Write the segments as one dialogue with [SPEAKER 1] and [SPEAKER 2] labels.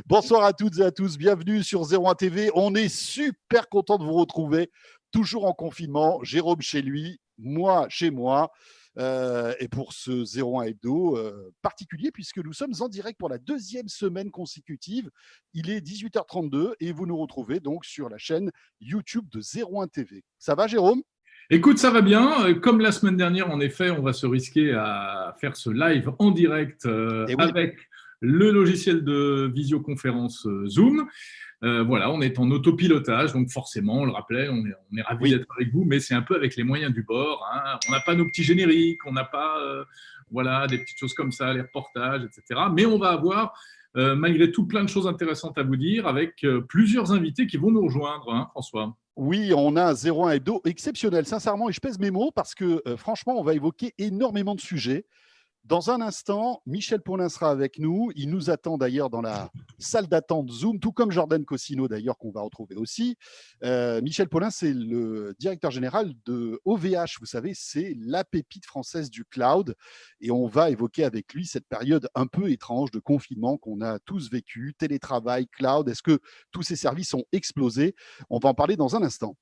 [SPEAKER 1] Bonsoir à toutes et à tous, bienvenue sur 01 TV. On est super content de vous retrouver, toujours en confinement. Jérôme chez lui, moi chez moi. Et pour ce 01 Hebdo particulier, puisque nous sommes en direct pour la deuxième semaine consécutive. Il est 18h32 et vous nous retrouvez donc sur la chaîne YouTube de 01 TV. Ça va, Jérôme ?
[SPEAKER 2] Écoute, ça va bien. Comme la semaine dernière, en effet, on va se risquer à faire ce live en direct
[SPEAKER 1] Eh oui.
[SPEAKER 2] avec le logiciel de visioconférence Zoom. Voilà, on est en autopilotage, donc forcément, on le rappelait, on est ravis d'être avec vous, mais c'est un peu avec les moyens du bord. Hein. On n'a pas nos petits génériques, on n'a pas voilà, des petites choses comme ça, les reportages, etc. Mais on va avoir, malgré tout, plein de choses intéressantes à vous dire avec plusieurs invités qui vont nous rejoindre, hein, François.
[SPEAKER 1] Oui, on a un 01 Hebdo exceptionnel, sincèrement, et je pèse mes mots parce que franchement, on va évoquer énormément de sujets. Dans un instant, Michel Paulin sera avec nous. Il nous attend d'ailleurs dans la salle d'attente Zoom, tout comme Jordan Cossino d'ailleurs, qu'on va retrouver aussi. Michel Paulin, c'est le directeur général de OVH. Vous savez, c'est la pépite française du cloud. Et on va évoquer avec lui cette période un peu étrange de confinement qu'on a tous vécu, télétravail, cloud. Est-ce que tous ces services ont explosé ? On va en parler dans un instant.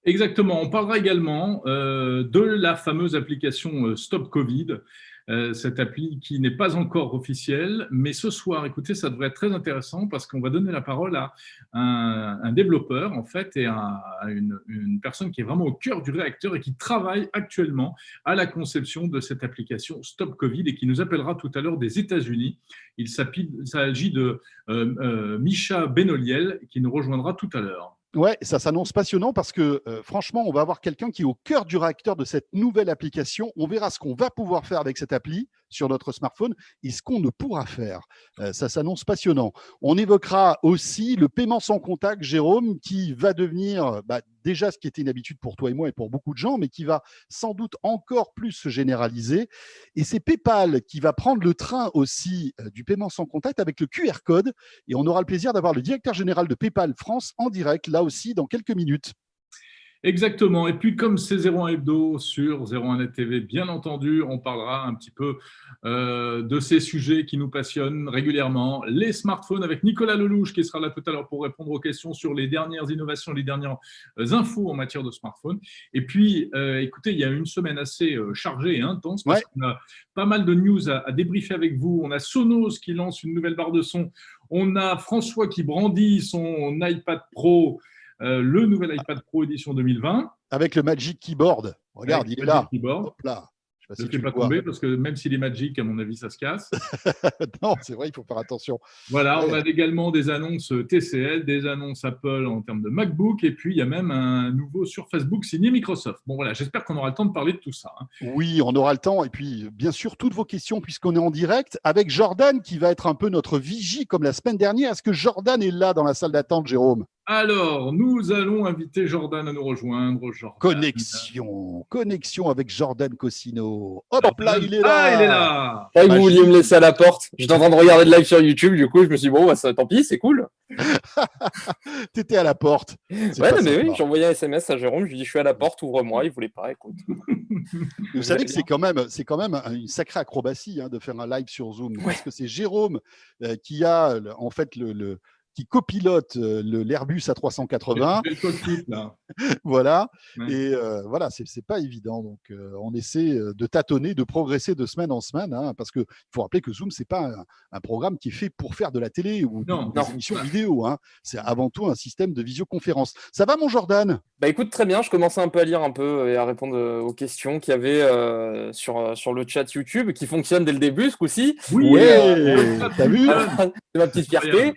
[SPEAKER 2] Exactement. On parlera également de la fameuse application Stop Covid, cette appli qui n'est pas encore officielle. Mais ce soir, écoutez, ça devrait être très intéressant parce qu'on va donner la parole à un développeur, en fait, et à une personne qui est vraiment au cœur du réacteur et qui travaille actuellement à la conception de cette application Stop Covid et qui nous appellera tout à l'heure des États-Unis. Il s'agit de Misha Benoliel qui nous rejoindra tout à l'heure.
[SPEAKER 1] Ouais, ça s'annonce passionnant parce que franchement, on va avoir quelqu'un qui est au cœur du réacteur de cette nouvelle application. On verra ce qu'on va pouvoir faire avec cette appli sur notre smartphone et ce qu'on ne pourra faire. Ça s'annonce passionnant. On évoquera aussi le paiement sans contact, Jérôme, qui va devenir déjà ce qui était une habitude pour toi et moi et pour beaucoup de gens, mais qui va sans doute encore plus se généraliser. Et c'est PayPal qui va prendre le train aussi du paiement sans contact avec le QR code. Et on aura le plaisir d'avoir le directeur général de PayPal France en direct, là aussi, dans quelques minutes.
[SPEAKER 2] Exactement. Et puis, comme c'est 01 Hebdo sur 01 Net TV, bien entendu, on parlera un petit peu de ces sujets qui nous passionnent régulièrement. Les smartphones avec Nicolas Lelouch qui sera là tout à l'heure pour répondre aux questions sur les dernières innovations, les dernières infos en matière de smartphone. Et puis, écoutez, il y a une semaine assez chargée et intense parce qu'on a pas mal de news à débriefer avec vous. On a Sonos qui lance une nouvelle barre de son. On a François qui brandit son iPad Pro. Le nouvel iPad Pro édition 2020.
[SPEAKER 1] Avec le Magic Keyboard. Regarde, il est là.
[SPEAKER 2] Keyboard.
[SPEAKER 1] Hop là.
[SPEAKER 2] Je ne le fais pas tomber parce que même s'il est Magic, à mon avis, ça se casse.
[SPEAKER 1] Non, c'est vrai, il faut faire attention.
[SPEAKER 2] Voilà, on a également des annonces TCL, des annonces Apple en termes de MacBook, et puis il y a même un nouveau sur Facebook signé Microsoft. Bon voilà, j'espère qu'on aura le temps de parler de tout ça. Hein.
[SPEAKER 1] Oui, on aura le temps. Et puis, bien sûr, toutes vos questions, puisqu'on est en direct, avec Jordan qui va être un peu notre vigie comme la semaine dernière. Est-ce que Jordan est là dans la salle d'attente, Jérôme ?
[SPEAKER 2] Alors, nous allons inviter Jordan à nous rejoindre. Jordan.
[SPEAKER 1] Connexion avec Jordan Cossino. Hop là, il est là.
[SPEAKER 2] Ah, il est là.
[SPEAKER 3] Je croyais que vous vouliez me laisser à la porte. J'étais en train de regarder le live sur YouTube, du coup, je me suis dit, bon, ça, tant pis, c'est cool.
[SPEAKER 1] T'étais à la porte.
[SPEAKER 3] Ouais, non, mais oui, j'ai envoyé un SMS à Jérôme, je lui ai dit, je suis à la porte, ouvre-moi, il voulait pas, écoute.
[SPEAKER 1] Vous savez que c'est quand même une sacrée acrobatie de faire un live sur Zoom, parce que c'est Jérôme qui a en fait qui copilote l'Airbus A380.
[SPEAKER 2] Le cockpit, là.
[SPEAKER 1] Voilà.
[SPEAKER 2] Ouais.
[SPEAKER 1] Et voilà, c'est pas évident. Donc, on essaie de tâtonner, de progresser de semaine en semaine, parce qu'il faut rappeler que Zoom, c'est pas un programme qui est fait pour faire de la télé ou des émissions vidéo. C'est avant tout un système de visioconférence. Ça va, mon Jordan ?
[SPEAKER 3] Bah écoute, très bien. Je commençais un peu à lire un peu et à répondre aux questions qu'il y avait sur le chat YouTube qui fonctionne dès le début, ce coup-ci.
[SPEAKER 1] Oui, t'as vu ?
[SPEAKER 3] C'est ma petite fierté.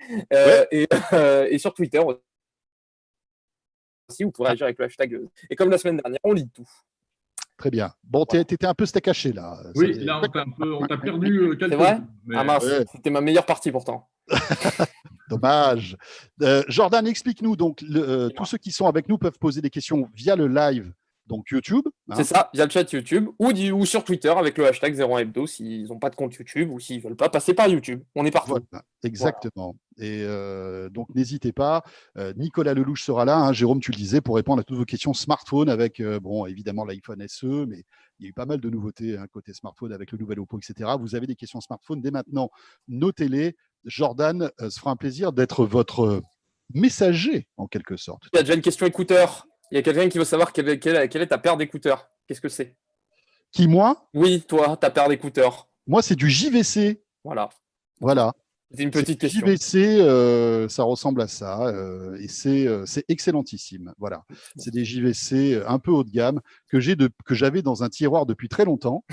[SPEAKER 3] Et sur Twitter aussi, vous pourrez agir avec le hashtag. Et comme la semaine dernière, on lit tout.
[SPEAKER 1] Très bien. Bon, t'étais un peu steak haché, là.
[SPEAKER 2] Oui, là, on t'a perdu quelques.
[SPEAKER 3] C'est vrai ?
[SPEAKER 2] Mais...
[SPEAKER 3] Ah mince, c'était ma meilleure partie pourtant.
[SPEAKER 1] Dommage. Jordan, explique-nous. Donc, tous ceux qui sont avec nous peuvent poser des questions via le live, donc YouTube.
[SPEAKER 3] C'est ça, via le chat YouTube ou sur Twitter avec le hashtag 01 Hebdo s'ils n'ont pas de compte YouTube ou s'ils ne veulent pas passer par YouTube. On est partout.
[SPEAKER 1] Voilà, exactement. Voilà. Et donc, n'hésitez pas. Nicolas Lelouch sera là, Jérôme, tu le disais, pour répondre à toutes vos questions smartphone avec, évidemment, l'iPhone SE, mais il y a eu pas mal de nouveautés côté smartphone avec le nouvel Oppo, etc. Vous avez des questions smartphone dès maintenant, notez-les. Jordan se fera un plaisir d'être votre messager, en quelque sorte.
[SPEAKER 3] Il y a déjà une question écouteur. Il y a quelqu'un qui veut savoir quelle est ta paire d'écouteurs. Qu'est-ce que c'est?
[SPEAKER 1] Qui, moi?
[SPEAKER 3] Oui, toi, ta paire d'écouteurs.
[SPEAKER 1] Moi, c'est du JVC.
[SPEAKER 3] Voilà.
[SPEAKER 1] Voilà.
[SPEAKER 3] C'est une petite question.
[SPEAKER 1] JVC, ça ressemble à ça, et c'est excellentissime. Voilà, c'est des JVC un peu haut de gamme que j'avais dans un tiroir depuis très longtemps.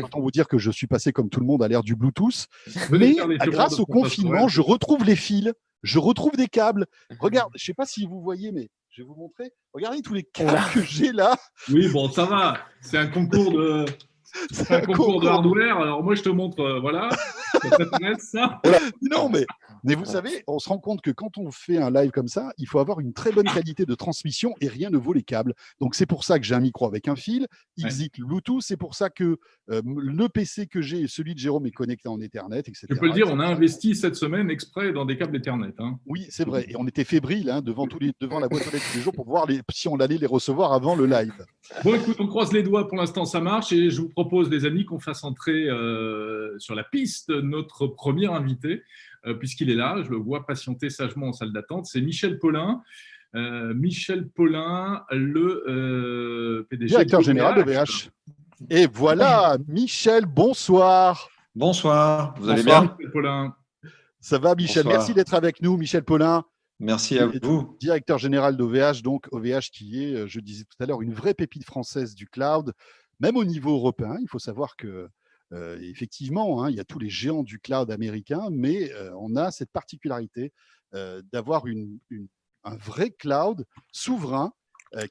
[SPEAKER 1] Autant vous dire que je suis passé comme tout le monde à l'ère du Bluetooth, mais grâce au confinement, je retrouve les fils, je retrouve des câbles. Regarde, je sais pas si vous voyez, mais je vais vous montrer. Regardez tous les câbles que j'ai là.
[SPEAKER 2] Oui, bon, ça va. C'est un concours de. C'est un concours de hardware. Alors moi, je te montre, voilà. Ça t'intéresse, ça?
[SPEAKER 1] Non, mais vous savez, on se rend compte que quand on fait un live comme ça, il faut avoir une très bonne qualité de transmission et rien ne vaut les câbles. Donc c'est pour ça que j'ai un micro avec un fil, Exit Bluetooth. C'est pour ça que le PC que j'ai, celui de Jérôme, est connecté en Ethernet, etc.
[SPEAKER 2] Je peux le dire, on a investi cette semaine exprès dans des câbles Ethernet. Hein.
[SPEAKER 1] Oui, c'est vrai. Et on était fébrile devant la boîte aux lettres tous les jours pour voir si on allait les recevoir avant le live.
[SPEAKER 2] Bon, écoute, on croise les doigts. Pour l'instant, ça marche. Et je vous propose, les amis, qu'on fasse entrer sur la piste notre premier invité, puisqu'il est là. Je le vois patienter sagement en salle d'attente. C'est Michel Paulin. Michel Paulin, le PDG
[SPEAKER 1] directeur général de VH. Et voilà, Michel, bonsoir.
[SPEAKER 4] Bonsoir, vous allez bien?
[SPEAKER 2] Michel Paulin.
[SPEAKER 1] Ça va, Michel?
[SPEAKER 4] Bonsoir.
[SPEAKER 1] Merci d'être avec nous, Michel Paulin.
[SPEAKER 4] Merci à vous.
[SPEAKER 1] Directeur général d'OVH, donc OVH qui est, je disais tout à l'heure, une vraie pépite française du cloud, même au niveau européen. Il faut savoir que, effectivement, il y a tous les géants du cloud américain, mais on a cette particularité d'avoir un vrai cloud souverain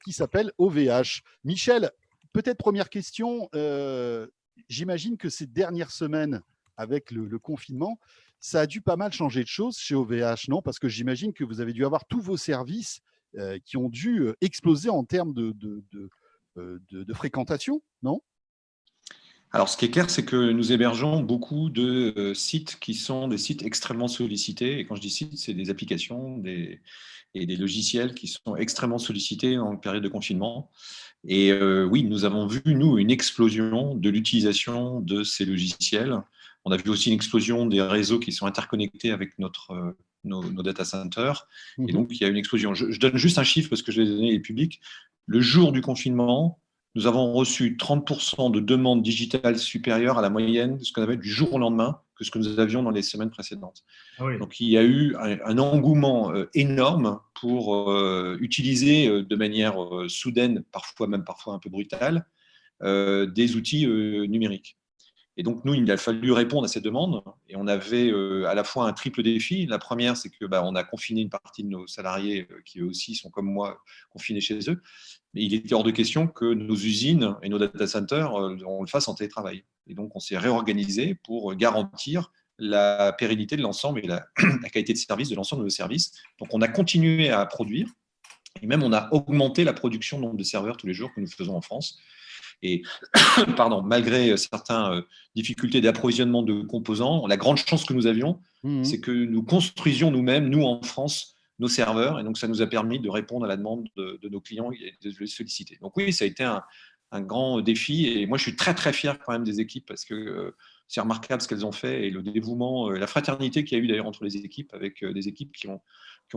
[SPEAKER 1] qui s'appelle OVH. Michel, peut-être première question, j'imagine que ces dernières semaines, avec le confinement, ça a dû pas mal changer de choses chez OVH, non? Parce que j'imagine que vous avez dû avoir tous vos services qui ont dû exploser en termes de fréquentation, non?
[SPEAKER 4] Alors, ce qui est clair, c'est que nous hébergeons beaucoup de sites qui sont des sites extrêmement sollicités. Et quand je dis sites, c'est des applications et des logiciels qui sont extrêmement sollicités en période de confinement. Et oui, nous avons vu, nous, une explosion de l'utilisation de ces logiciels. On a vu aussi une explosion des réseaux qui sont interconnectés avec nos data centers. Et donc, il y a une explosion. Je donne juste un chiffre parce que je l'ai donné au public. Le jour du confinement, nous avons reçu 30% de demandes digitales supérieures à la moyenne de ce qu'on avait du jour au lendemain que ce que nous avions dans les semaines précédentes. Ah oui. Donc, il y a eu un engouement énorme pour utiliser de manière soudaine, parfois un peu brutale, des outils numériques. Et donc, nous, il a fallu répondre à ces demandes. Et on avait à la fois un triple défi. La première, c'est que on a confiné une partie de nos salariés qui, eux aussi, sont comme moi, confinés chez eux. Mais il était hors de question que nos usines et nos data centers, on le fasse en télétravail. Et donc, on s'est réorganisé pour garantir la pérennité de l'ensemble et la qualité de service de l'ensemble de nos services. Donc, on a continué à produire. Et même, on a augmenté la production nombre de serveurs tous les jours que nous faisons en France. Et malgré certaines difficultés d'approvisionnement de composants, la grande chance que nous avions, c'est que nous construisions nous-mêmes, nous en France, nos serveurs. Et donc, ça nous a permis de répondre à la demande de nos clients et de les solliciter. Donc oui, ça a été un grand défi. Et moi, je suis très, très fier quand même des équipes parce que c'est remarquable ce qu'elles ont fait et le dévouement, la fraternité qu'il y a eu d'ailleurs entre les équipes, avec des équipes qui ont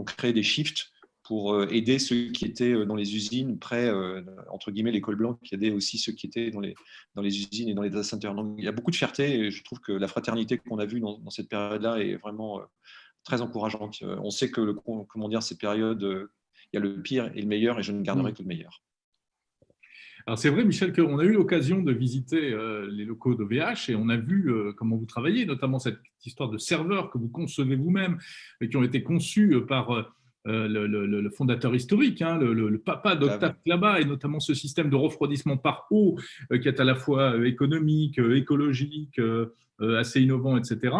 [SPEAKER 4] créé des shifts pour aider ceux qui étaient dans les usines, près, entre guillemets, les cols blancs, qui aidaient aussi ceux qui étaient dans les usines et dans les data centers. Donc, il y a beaucoup de fierté et je trouve que la fraternité qu'on a vue dans cette période-là est vraiment très encourageante. On sait que, ces périodes, il y a le pire et le meilleur et je ne garderai que le meilleur.
[SPEAKER 2] Alors, c'est vrai, Michel, qu'on a eu l'occasion de visiter les locaux d'OVH et on a vu comment vous travaillez, notamment cette histoire de serveurs que vous concevez vous-même et qui ont été conçus par le fondateur historique, le papa d'Octave Klaba, et notamment ce système de refroidissement par eau qui est à la fois économique, écologique, assez innovant, etc.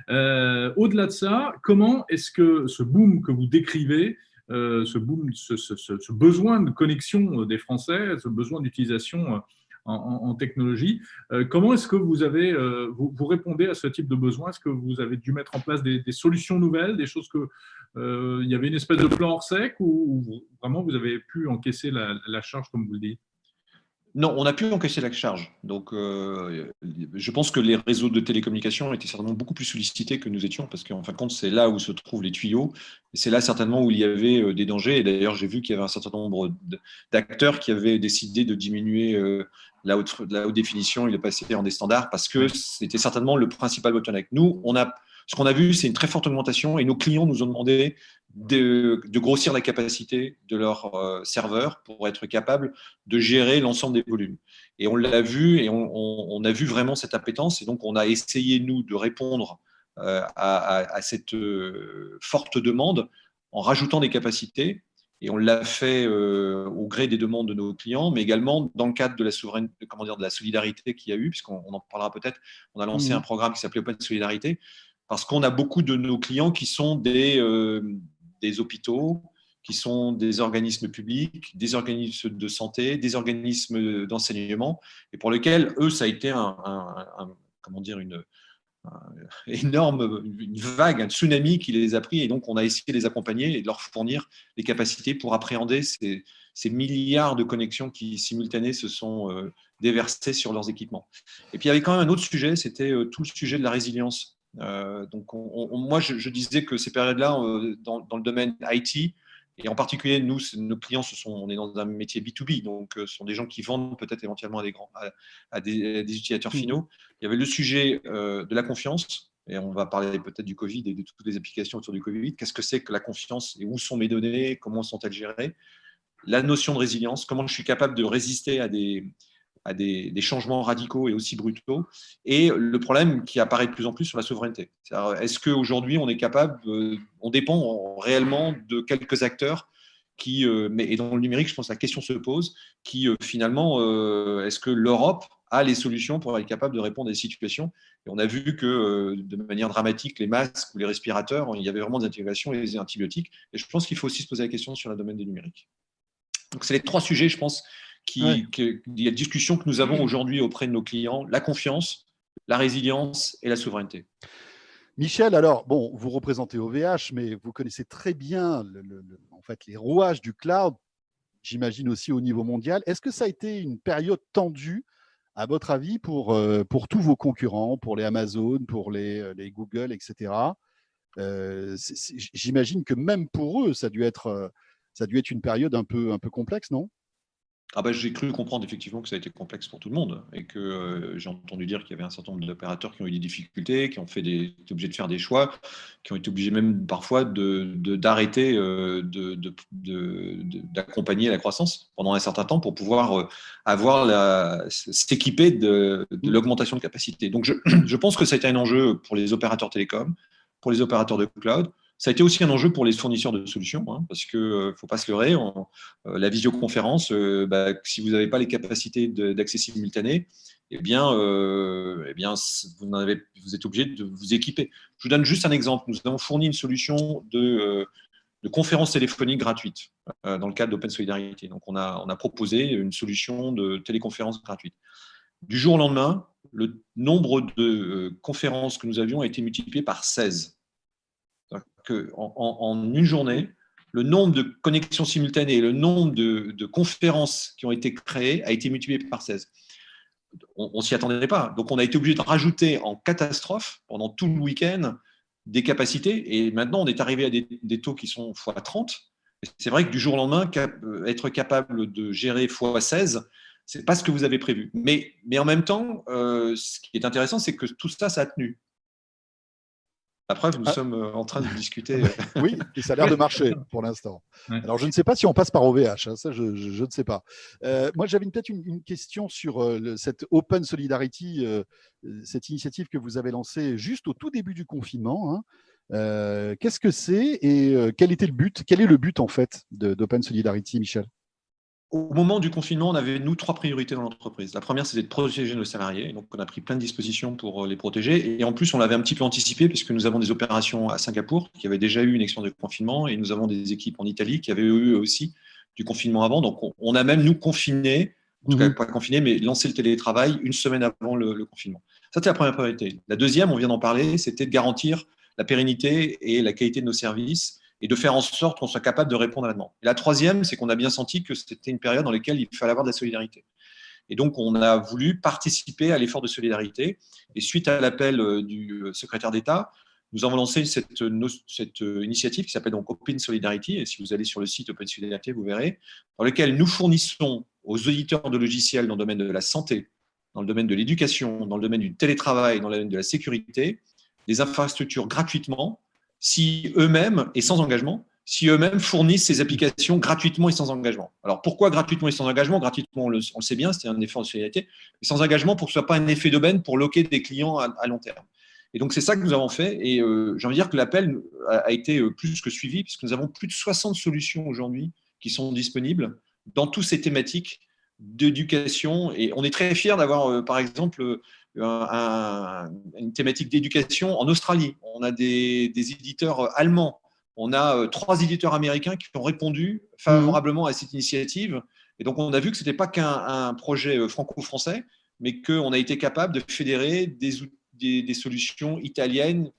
[SPEAKER 2] Au-delà de ça, comment est-ce que ce boom que vous décrivez, ce besoin de connexion des Français, ce besoin d'utilisation en technologie, comment est-ce que vous répondez à ce type de besoin? Est-ce que vous avez dû mettre en place des solutions nouvelles, des choses que il y avait une espèce de plan hors sec ou vraiment vous avez pu encaisser la charge comme vous le dites?
[SPEAKER 4] Non, on a pu encaisser la charge. Donc, je pense que les réseaux de télécommunications étaient certainement beaucoup plus sollicités que nous étions, parce qu'en fin de compte, c'est là où se trouvent les tuyaux, et c'est là certainement où il y avait des dangers. Et d'ailleurs, j'ai vu qu'il y avait un certain nombre d'acteurs qui avaient décidé de diminuer la haute définition et de passer en des standards, parce que c'était certainement le principal bottleneck. Nous, ce qu'on a vu, c'est une très forte augmentation, et nos clients nous ont demandé de grossir la capacité de leurs serveurs pour être capables de gérer l'ensemble des volumes. Et on l'a vu, et on a vu vraiment cette appétence, et donc on a essayé, nous, de répondre à cette forte demande en rajoutant des capacités, et on l'a fait au gré des demandes de nos clients, mais également dans le cadre de la souveraineté, de la solidarité qu'il y a eu, puisqu'on en parlera peut-être. On a lancé un programme qui s'appelait Open Solidarité, parce qu'on a beaucoup de nos clients qui sont des hôpitaux, qui sont des organismes publics, des organismes de santé, des organismes d'enseignement, et pour lesquels, eux, ça a été une vague, un tsunami qui les a pris, et donc on a essayé de les accompagner et de leur fournir les capacités pour appréhender ces milliards de connexions qui simultanées se sont déversées sur leurs équipements. Et puis il y avait quand même un autre sujet, c'était tout le sujet de la résilience. Donc moi je disais que ces périodes-là, dans le domaine IT, et en particulier, nous, nos clients, on est dans un métier B2B, donc ce sont des gens qui vendent peut-être éventuellement à des utilisateurs finaux. Il y avait le sujet de la confiance, et on va parler peut-être du Covid et de toutes les applications autour du Covid. Qu'est-ce que c'est que la confiance, et où sont mes données, comment sont-elles gérées? La notion de résilience, comment je suis capable de résister à des changements radicaux et aussi brutaux, et le problème qui apparaît de plus en plus sur la souveraineté. Est-ce qu'aujourd'hui, on est capable, on dépend réellement de quelques acteurs et dans le numérique, je pense que la question se pose, finalement, est-ce que l'Europe a les solutions pour être capable de répondre à des situations? Et on a vu que de manière dramatique, les masques ou les respirateurs, il y avait vraiment des intégrations et des antibiotiques. Et je pense qu'il faut aussi se poser la question sur le domaine des numériques. Donc, c'est les trois sujets, je pense, il y a une discussion que nous avons aujourd'hui auprès de nos clients: la confiance, la résilience et la souveraineté.
[SPEAKER 1] Michel, alors, bon, vous représentez OVH, mais vous connaissez très bien en fait, les rouages du cloud, j'imagine aussi au niveau mondial. Est-ce que ça a été une période tendue, à votre avis, pour tous vos concurrents, pour les Amazon, pour les Google, etc. J'imagine que même pour eux, ça a dû être une période un peu complexe, non?
[SPEAKER 4] J'ai cru comprendre effectivement que ça a été complexe pour tout le monde, et que j'ai entendu dire qu'il y avait un certain nombre d'opérateurs qui ont eu des difficultés, qui ont été obligés de faire des choix, qui ont été obligés même parfois d'arrêter d'accompagner la croissance pendant un certain temps pour pouvoir s'équiper de l'augmentation de capacité. Donc je pense que ça a été un enjeu pour les opérateurs télécoms, pour les opérateurs de cloud. Ça a été aussi un enjeu pour les fournisseurs de solutions, parce qu'il ne faut pas se leurrer, la visioconférence, si vous n'avez pas les capacités d'accès simultané, vous êtes obligé de vous équiper. Je vous donne juste un exemple. Nous avons fourni une solution de conférence téléphonique gratuite dans le cadre d'Open Solidarity. Donc, on a proposé une solution de téléconférence gratuite. Du jour au lendemain, le nombre de conférences que nous avions a été multiplié par 16. En une journée, le nombre de connexions simultanées et le nombre de conférences qui ont été créées a été multiplié par 16. On ne s'y attendait pas. Donc, on a été obligé de rajouter en catastrophe pendant tout le week-end des capacités. Et maintenant, on est arrivé à des taux qui sont x30. C'est vrai que du jour au lendemain, être capable de gérer x16, ce n'est pas ce que vous avez prévu. Mais en même temps, ce qui est intéressant, c'est que tout ça, ça a tenu. La preuve, nous sommes en train de discuter.
[SPEAKER 1] Oui, et ça a l'air de marcher pour l'instant. Ouais. Alors, je ne sais pas si on passe par OVH, ça, je ne sais pas. Moi, j'avais peut-être une question sur cette Open Solidarity, cette initiative que vous avez lancée juste au tout début du confinement. Qu'est-ce que c'est et quel était le but? Quel est le but, en fait, d'Open Solidarity, Michel?
[SPEAKER 4] Au moment du confinement, on avait, nous, 3 priorités dans l'entreprise. La première, c'était de protéger nos salariés. Donc, on a pris plein de dispositions pour les protéger. Et en plus, on l'avait un petit peu anticipé puisque nous avons des opérations à Singapour qui avaient déjà eu une expérience de confinement, et nous avons des équipes en Italie qui avaient eu aussi du confinement avant. Donc, on a même, nous, confiné, en tout cas pas confiné, mais lancé le télétravail une semaine avant le confinement. Ça, c'était la première priorité. La deuxième, on vient d'en parler, c'était de garantir la pérennité et la qualité de nos services, et de faire en sorte qu'on soit capable de répondre à la demande. Et la troisième, c'est qu'on a bien senti que c'était une période dans laquelle il fallait avoir de la solidarité. Et donc, on a voulu participer à l'effort de solidarité. Et suite à l'appel du secrétaire d'État, nous avons lancé cette initiative qui s'appelle donc Open Solidarity. Et si vous allez sur le site Open Solidarity, vous verrez, dans lequel nous fournissons aux éditeurs de logiciels dans le domaine de la santé, dans le domaine de l'éducation, dans le domaine du télétravail, dans le domaine de la sécurité, des infrastructures gratuitement, si eux-mêmes, et sans engagement, si eux-mêmes fournissent ces applications gratuitement et sans engagement. Alors pourquoi gratuitement et sans engagement? Gratuitement, on le sait bien, c'est un effort de solidarité, mais sans engagement pour que ce ne soit pas un effet d'aubaine pour loquer des clients à long terme. Et donc c'est ça que nous avons fait, et j'ai envie de dire que l'appel a été plus que suivi, puisque nous avons plus de 60 solutions aujourd'hui qui sont disponibles dans toutes ces thématiques d'éducation, et on est très fiers d'avoir, par exemple, une thématique d'éducation en Australie. On a des éditeurs allemands, on a 3 éditeurs américains qui ont répondu favorablement à cette initiative. Et donc, on a vu que ce n'était pas qu'un projet franco-français, mais qu'on a été capable de fédérer des solutions italiennes,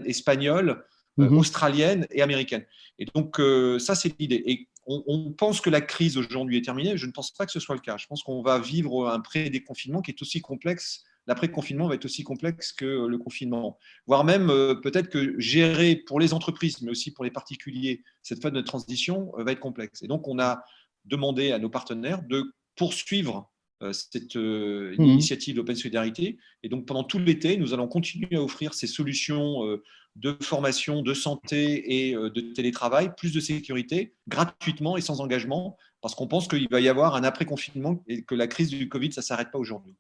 [SPEAKER 4] espagnoles, australiennes et américaines. Et donc, ça, c'est l'idée. Et on pense que la crise aujourd'hui est terminée. Je ne pense pas que ce soit le cas. Je pense qu'on va vivre un pré-déconfinement qui est aussi complexe. L'après-confinement va être aussi complexe que le confinement. Voire même, peut-être que gérer pour les entreprises, mais aussi pour les particuliers, cette phase de transition va être complexe. Et donc, on a demandé à nos partenaires de poursuivre cette initiative d'Open Solidarity. Et donc, pendant tout l'été, nous allons continuer à offrir ces solutions de formation, de santé et de télétravail, plus de sécurité, gratuitement et sans engagement, parce qu'on pense qu'il va y avoir un après-confinement et que la crise du Covid, ça ne s'arrête pas aujourd'hui.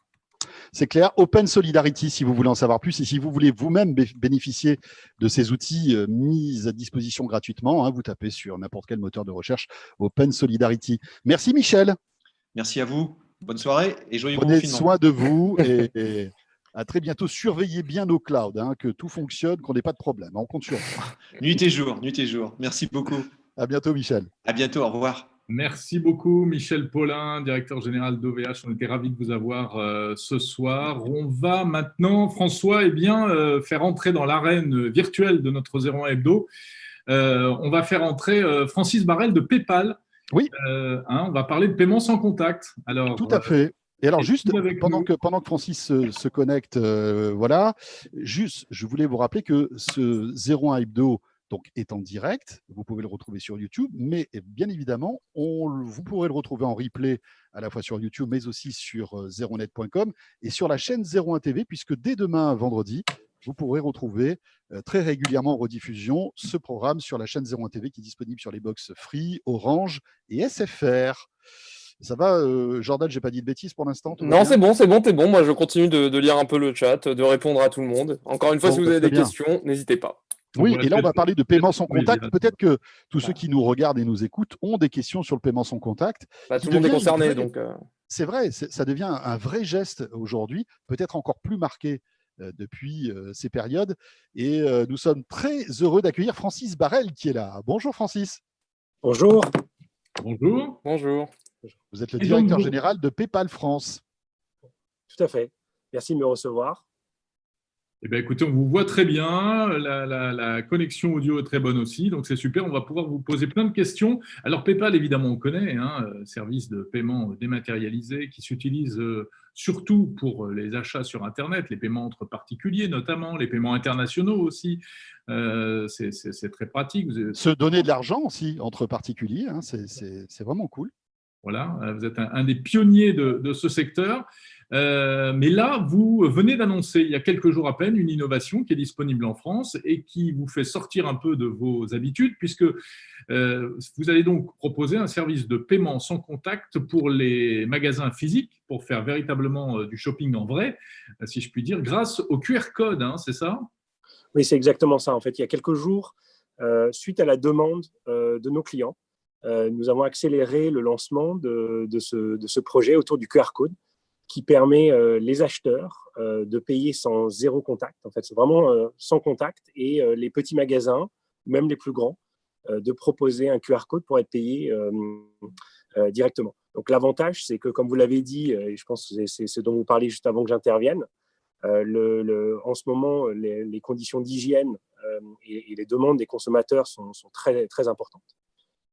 [SPEAKER 1] C'est clair. Open Solidarity, si vous voulez en savoir plus et si vous voulez vous-même bénéficier de ces outils mis à disposition gratuitement, vous tapez sur n'importe quel moteur de recherche Open Solidarity. Merci Michel.
[SPEAKER 4] Merci à vous. Bonne soirée et joyeux
[SPEAKER 1] confinement. Prenez soin de vous et à très bientôt. Surveillez bien nos clouds, que tout fonctionne, qu'on n'ait pas de problème. On compte sur vous.
[SPEAKER 4] Nuit et jour, nuit et jour. Merci beaucoup.
[SPEAKER 1] À bientôt Michel.
[SPEAKER 4] À bientôt, au revoir.
[SPEAKER 2] Merci beaucoup, Michel Paulin, directeur général d'OVH. On était ravis de vous avoir ce soir. On va maintenant, François, faire entrer dans l'arène virtuelle de notre 01 Hebdo. On va faire entrer Francis Barrel de PayPal.
[SPEAKER 1] Oui.
[SPEAKER 2] On va parler de paiement sans contact. Alors,
[SPEAKER 1] tout à fait. Et alors, juste pendant que Francis se connecte, juste, je voulais vous rappeler que ce 01 Hebdo est en direct. Vous pouvez le retrouver sur YouTube, mais bien évidemment, vous pourrez le retrouver en replay à la fois sur YouTube, mais aussi sur 01net.com et sur la chaîne 01 TV, puisque dès demain, vendredi, vous pourrez retrouver très régulièrement en rediffusion ce programme sur la chaîne 01 TV qui est disponible sur les box Free, Orange et SFR. Ça va, Jordan, j'ai pas dit de bêtises pour l'instant?
[SPEAKER 3] Non, c'est bon, t'es bon. Moi, je continue de lire un peu le chat, de répondre à tout le monde. Encore une fois, si vous avez des questions, n'hésitez pas.
[SPEAKER 1] Oui, et là, on va parler de paiement sans contact. Peut-être que tous ceux qui nous regardent et nous écoutent ont des questions sur le paiement sans contact.
[SPEAKER 3] Tout le monde est concerné, donc.
[SPEAKER 1] C'est vrai, ça devient un vrai geste aujourd'hui, peut-être encore plus marqué depuis ces périodes. Et nous sommes très heureux d'accueillir Francis Barrel qui est là. Bonjour Francis.
[SPEAKER 5] Bonjour.
[SPEAKER 2] Bonjour.
[SPEAKER 3] Bonjour.
[SPEAKER 1] Vous êtes le directeur général de PayPal France.
[SPEAKER 5] Tout à fait. Merci de me recevoir.
[SPEAKER 2] Eh bien, écoutez, on vous voit très bien, la connexion audio est très bonne aussi, donc c'est super, on va pouvoir vous poser plein de questions. Alors PayPal, évidemment, on connaît, service de paiement dématérialisé qui s'utilise surtout pour les achats sur Internet, les paiements entre particuliers notamment, les paiements internationaux aussi, c'est très pratique.
[SPEAKER 1] Se donner de l'argent aussi entre particuliers, c'est vraiment cool.
[SPEAKER 2] Voilà, vous êtes un des pionniers de ce secteur. Mais là, vous venez d'annoncer il y a quelques jours à peine une innovation qui est disponible en France et qui vous fait sortir un peu de vos habitudes puisque vous allez donc proposer un service de paiement sans contact pour les magasins physiques pour faire véritablement du shopping en vrai, si je puis dire, grâce au QR code, c'est ça?
[SPEAKER 5] Oui, c'est exactement ça. En fait, il y a quelques jours, suite à la demande de nos clients, nous avons accéléré le lancement de ce projet autour du QR code qui permet les acheteurs de payer sans zéro contact. En fait, c'est vraiment sans contact et les petits magasins, même les plus grands, de proposer un QR code pour être payé directement. Donc, l'avantage, c'est que, comme vous l'avez dit, et je pense que c'est ce dont vous parlez juste avant que j'intervienne, en ce moment, les conditions d'hygiène et les demandes des consommateurs sont très, très importantes.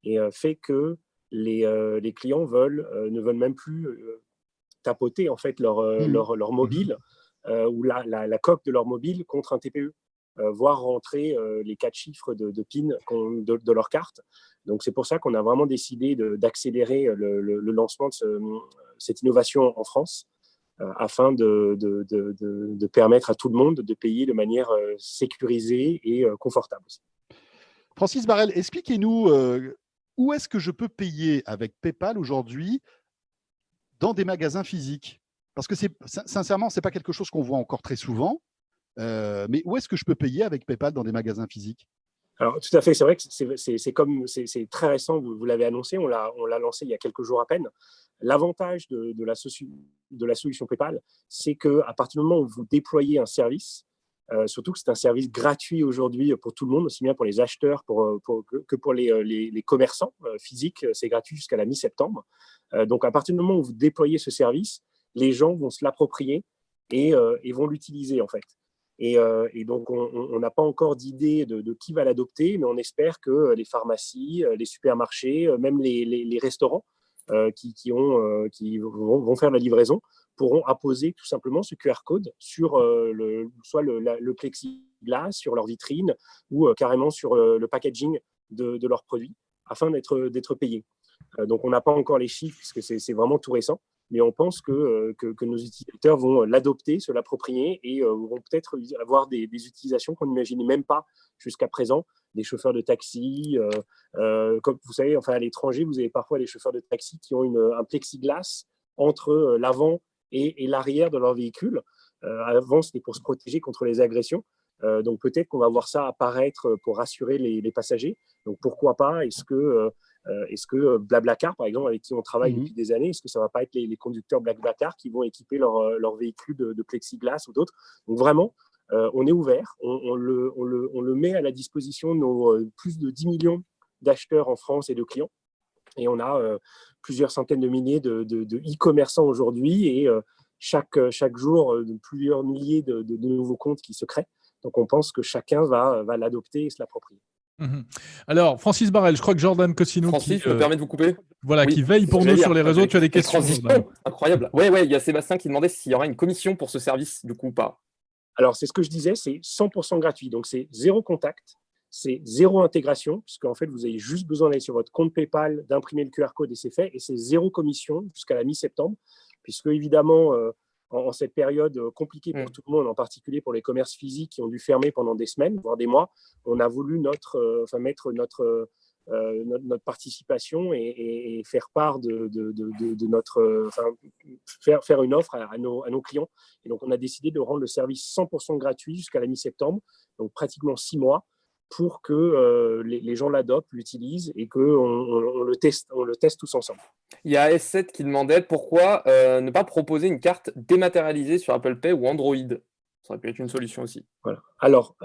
[SPEAKER 5] Et fait que les clients ne veulent même plus tapoter en fait leur mobile ou la coque de leur mobile contre un TPE, voir rentrer les 4 chiffres de PIN de leur carte. Donc, c'est pour ça qu'on a vraiment décidé d'accélérer le lancement de cette innovation en France, afin de permettre à tout le monde de payer de manière sécurisée et confortable aussi.
[SPEAKER 1] Francis Barrel, expliquez-nous où est-ce que je peux payer avec PayPal aujourd'hui dans des magasins physiques? Parce que sincèrement, ce n'est pas quelque chose qu'on voit encore très souvent. Mais où est-ce que je peux payer avec PayPal dans des magasins physiques?
[SPEAKER 5] Alors, tout à fait, c'est vrai que c'est très récent, vous l'avez annoncé, on l'a lancé il y a quelques jours à peine. L'avantage de la solution PayPal, c'est qu'à partir du moment où vous déployez un service, surtout que c'est un service gratuit aujourd'hui pour tout le monde, aussi bien pour les acheteurs que pour les commerçants physiques, c'est gratuit jusqu'à la mi-septembre. Donc, à partir du moment où vous déployez ce service, les gens vont se l'approprier et vont l'utiliser en fait. Et donc, on n'a pas encore d'idée de qui va l'adopter, mais on espère que les pharmacies, les supermarchés, même les restaurants qui vont faire la livraison pourront apposer tout simplement ce QR code sur soit le plexiglas, sur leur vitrine ou carrément sur le packaging de leurs produits afin d'être payés. Donc, on n'a pas encore les chiffres puisque c'est vraiment tout récent. Mais on pense que nos utilisateurs vont l'adopter, se l'approprier et vont peut-être avoir des utilisations qu'on n'imaginait même pas jusqu'à présent. Des chauffeurs de taxi, comme vous savez, enfin à l'étranger, vous avez parfois des chauffeurs de taxi qui ont un plexiglas entre l'avant et l'arrière de leur véhicule. Avant, c'était pour se protéger contre les agressions. Donc peut-être qu'on va voir ça apparaître pour rassurer les passagers. Donc pourquoi pas? Est-ce que Blablacar, par exemple, avec qui on travaille depuis des années, est-ce que ça ne va pas être les conducteurs Blablacar qui vont équiper leur véhicule de plexiglas ou d'autres? Donc vraiment, on est ouvert, on le met à la disposition de nos plus de 10 millions d'acheteurs en France et de clients. Et on a plusieurs centaines de milliers de e-commerçants aujourd'hui et chaque jour, plusieurs milliers de nouveaux comptes qui se créent. Donc on pense que chacun va l'adopter et se l'approprier.
[SPEAKER 2] Alors, Francis Barrel, je crois que Jordan Cossino
[SPEAKER 3] je me permets de vous couper.
[SPEAKER 2] Voilà, qui veille pour nous sur les réseaux. Tu as des questions, Jordan?
[SPEAKER 3] Incroyable. Ouais, il y a Sébastien qui demandait s'il y aura une commission pour ce service, du coup, ou pas.
[SPEAKER 5] Alors, c'est ce que je disais, c'est 100% gratuit. Donc, c'est 0 contact, c'est 0 intégration, puisqu'en fait, vous avez juste besoin d'aller sur votre compte PayPal, d'imprimer le QR code et c'est fait. Et c'est 0 commission jusqu'à la mi-septembre, puisque évidemment, en cette période compliquée pour tout le monde, en particulier pour les commerces physiques qui ont dû fermer pendant des semaines, voire des mois, on a voulu mettre notre participation et faire part de notre, faire une offre à nos clients. Et donc, on a décidé de rendre le service 100% gratuit jusqu'à la mi-septembre, donc pratiquement 6 mois, pour que les gens l'adoptent, l'utilisent et qu'on le teste tous ensemble.
[SPEAKER 3] Il y a S7 qui demandait pourquoi ne pas proposer une carte dématérialisée sur Apple Pay ou Android. Ça aurait pu être une solution aussi.
[SPEAKER 5] Voilà. Alors,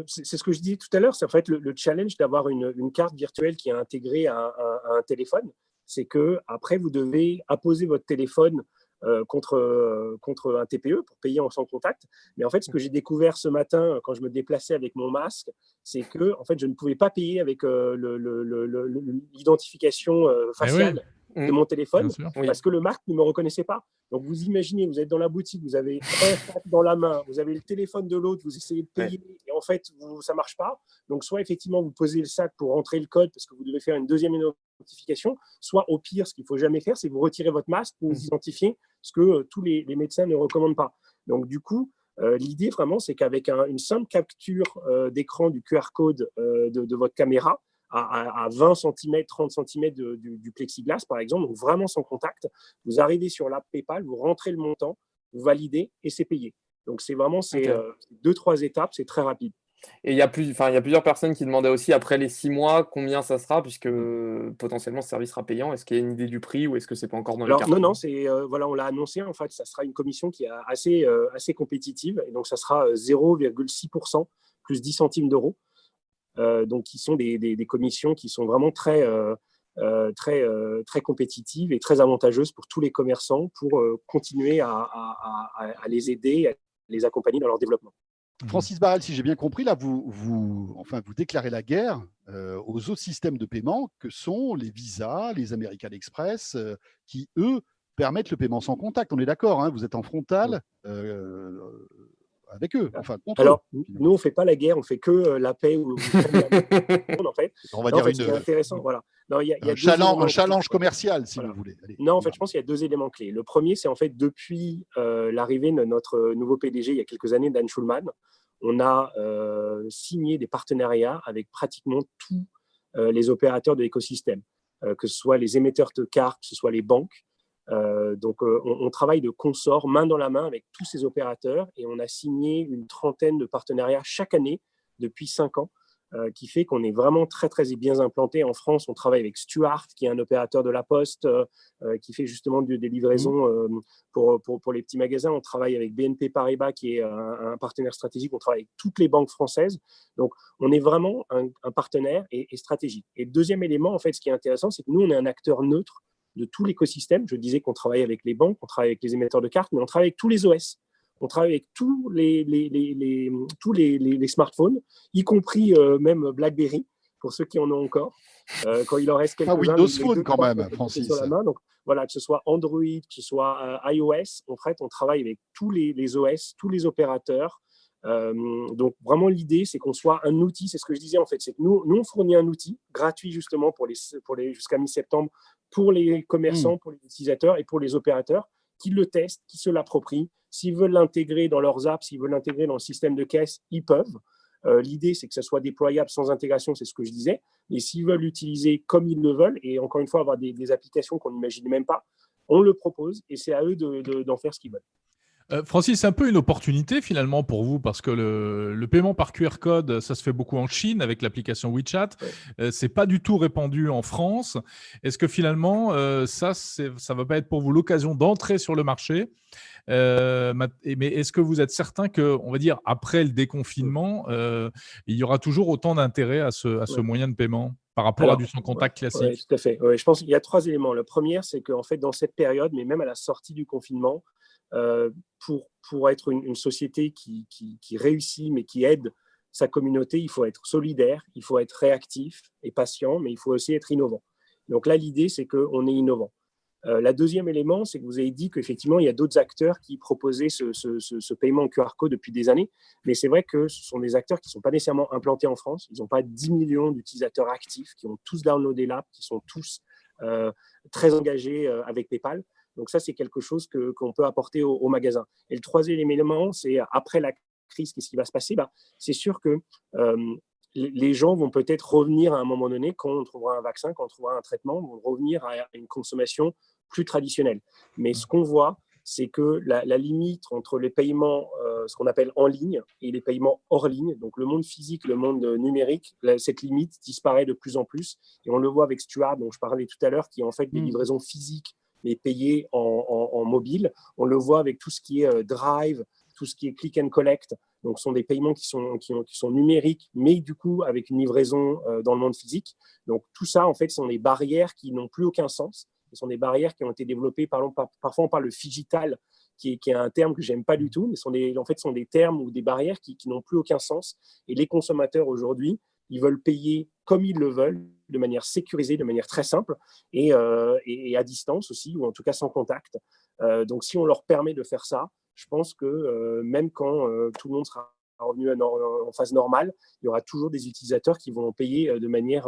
[SPEAKER 5] c'est ce que je disais tout à l'heure, c'est en fait le challenge d'avoir une carte virtuelle qui est intégrée à un téléphone. C'est qu'après, vous devez apposer votre téléphone contre un TPE pour payer sans contact. Mais en fait, ce que j'ai découvert ce matin quand je me déplaçais avec mon masque, c'est que en fait, je ne pouvais pas payer avec l'identification faciale de mon téléphone parce que le masque ne me reconnaissait pas. Donc, vous imaginez, vous êtes dans la boutique, vous avez un sac dans la main, vous avez le téléphone de l'autre, vous essayez de payer et en fait, ça ne marche pas. Donc, soit effectivement, vous posez le sac pour rentrer le code parce que vous devez faire une deuxième identification, soit au pire, ce qu'il ne faut jamais faire, c'est vous retirer votre masque pour vous identifier, ce que tous les médecins ne recommandent pas. Donc, du coup, l'idée vraiment, c'est qu'avec une simple capture d'écran du QR code de votre caméra, à 20 cm, 30 cm du plexiglas, par exemple, donc vraiment sans contact, vous arrivez sur l'app PayPal, vous rentrez le montant, vous validez et c'est payé. Donc, c'est vraiment 2-3 étapes, c'est très rapide.
[SPEAKER 3] Et il y a plusieurs personnes qui demandaient aussi, après les 6 mois, combien ça sera, puisque potentiellement ce service sera payant. Est-ce qu'il y a une idée du prix ou est-ce que ce n'est pas encore dans les cartes?
[SPEAKER 5] Non, on l'a annoncé, en fait, ça sera une commission qui est assez compétitive, et donc ça sera 0,6% plus 10 centimes d'euros. Donc, qui sont des commissions qui sont vraiment très compétitives et très avantageuses pour tous les commerçants pour continuer à les aider, à les accompagner dans leur développement.
[SPEAKER 1] Francis Barrel, si j'ai bien compris, là, vous déclarez la guerre aux autres systèmes de paiement que sont les Visa, les American Express, qui, eux, permettre le paiement sans contact. On est d'accord, hein, vous êtes en frontal avec eux. Enfin, contre
[SPEAKER 5] Alors,
[SPEAKER 1] eux,
[SPEAKER 5] nous, on ne fait pas la guerre, on fait que la paix ou en fait.
[SPEAKER 1] on va
[SPEAKER 5] Non, en
[SPEAKER 1] dire
[SPEAKER 5] fait, ce qui est intéressant, voilà. Non, il y a
[SPEAKER 1] un
[SPEAKER 5] deux éléments
[SPEAKER 1] challenge
[SPEAKER 5] clés.
[SPEAKER 1] commercial, si
[SPEAKER 5] Voilà.
[SPEAKER 1] vous voulez. Allez,
[SPEAKER 5] Non, en fait, je pense qu'il y a 2 éléments clés. Le premier, c'est en fait depuis l'arrivée de notre nouveau PDG il y a quelques années, Dan Schulman, on a signé des partenariats avec pratiquement tous les opérateurs de l'écosystème, que ce soit les émetteurs de cartes, que ce soit les banques. Donc, on travaille de consort, main dans la main avec tous ces opérateurs et on a signé une trentaine de partenariats chaque année depuis 5 ans, qui fait qu'on est vraiment très, très bien implanté. En France, on travaille avec Stuart, qui est un opérateur de la Poste, qui fait justement des livraisons pour les petits magasins. On travaille avec BNP Paribas, qui est un partenaire stratégique. On travaille avec toutes les banques françaises. Donc, on est vraiment un partenaire et stratégique. Et le deuxième élément, en fait, ce qui est intéressant, c'est que nous, on est un acteur neutre de tout l'écosystème. Je disais qu'on travaille avec les banques, on travaille avec les émetteurs de cartes, mais on travaille avec tous les OS. On travaille avec tous les smartphones, y compris même BlackBerry, pour ceux qui en ont encore. Quand il en reste quelques-uns.
[SPEAKER 1] Windows Phone quand même, Francis.
[SPEAKER 5] Sur la main. Donc, voilà, que ce soit Android, que ce soit iOS, en fait, on travaille avec tous les OS, tous les opérateurs. Donc, vraiment, l'idée, c'est qu'on soit un outil. C'est ce que je disais, en fait. C'est que nous, on fournit un outil gratuit, justement, pour les jusqu'à mi-septembre, pour les commerçants, pour les utilisateurs et pour les opérateurs qui le testent, qui se l'approprient. S'ils veulent l'intégrer dans leurs apps, s'ils veulent l'intégrer dans le système de caisse, ils peuvent. L'idée, c'est que ça soit déployable sans intégration, c'est ce que je disais. Et s'ils veulent l'utiliser comme ils le veulent, et encore une fois, avoir des applications qu'on n'imagine même pas, on le propose et c'est à eux d'en faire ce qu'ils veulent.
[SPEAKER 2] Francis, c'est un peu une opportunité finalement pour vous parce que le paiement par QR code, ça se fait beaucoup en Chine avec l'application WeChat. Ouais. C'est pas du tout répandu en France. Est-ce que finalement, ça va pas être pour vous l'occasion d'entrer sur le marché mais est-ce que vous êtes certain que, on va dire, après le déconfinement, il y aura toujours autant d'intérêt à ce moyen de paiement par rapport à du sans contact classique?
[SPEAKER 5] Oui, tout à fait. Ouais, je pense qu'il y a 3 éléments. Le premier, c'est qu'en fait, dans cette période, mais même à la sortie du confinement, pour être une société qui réussit, mais qui aide sa communauté, il faut être solidaire, il faut être réactif et patient, mais il faut aussi être innovant. Donc là, l'idée, c'est qu'on est innovant. La deuxième élément, c'est que vous avez dit qu'effectivement, il y a d'autres acteurs qui proposaient ce paiement en QR code depuis des années, mais c'est vrai que ce sont des acteurs qui ne sont pas nécessairement implantés en France. Ils n'ont pas 10 millions d'utilisateurs actifs, qui ont tous downloadé l'app, qui sont tous très engagés avec PayPal. Donc ça, c'est quelque chose qu'on peut apporter au magasin. Et le troisième élément, c'est après la crise, qu'est-ce qui va se passer ? C'est sûr que les gens vont peut-être revenir à un moment donné, quand on trouvera un vaccin, quand on trouvera un traitement, vont revenir à une consommation plus traditionnelle. Mais ce qu'on voit, c'est que la limite entre les paiements, ce qu'on appelle en ligne, et les paiements hors ligne, donc le monde physique, le monde numérique, cette limite disparaît de plus en plus. Et on le voit avec Stuart, dont je parlais tout à l'heure, qui est en fait des livraisons physiques, mais payées en mobile. On le voit avec tout ce qui est Drive, tout ce qui est Click and Collect. Donc, ce sont des paiements qui sont numériques, mais du coup, avec une livraison dans le monde physique. Donc, tout ça, en fait, sont des barrières qui n'ont plus aucun sens. Ce sont des barrières qui ont été développées, parfois on parle de phygital, qui est un terme que je n'aime pas du tout, mais sont des termes ou des barrières qui n'ont plus aucun sens. Et les consommateurs, aujourd'hui, ils veulent payer comme ils le veulent, de manière sécurisée, de manière très simple, et à distance aussi, ou en tout cas sans contact. Donc, si on leur permet de faire ça, je pense que même quand tout le monde sera revenu en phase normale, il y aura toujours des utilisateurs qui vont payer de manière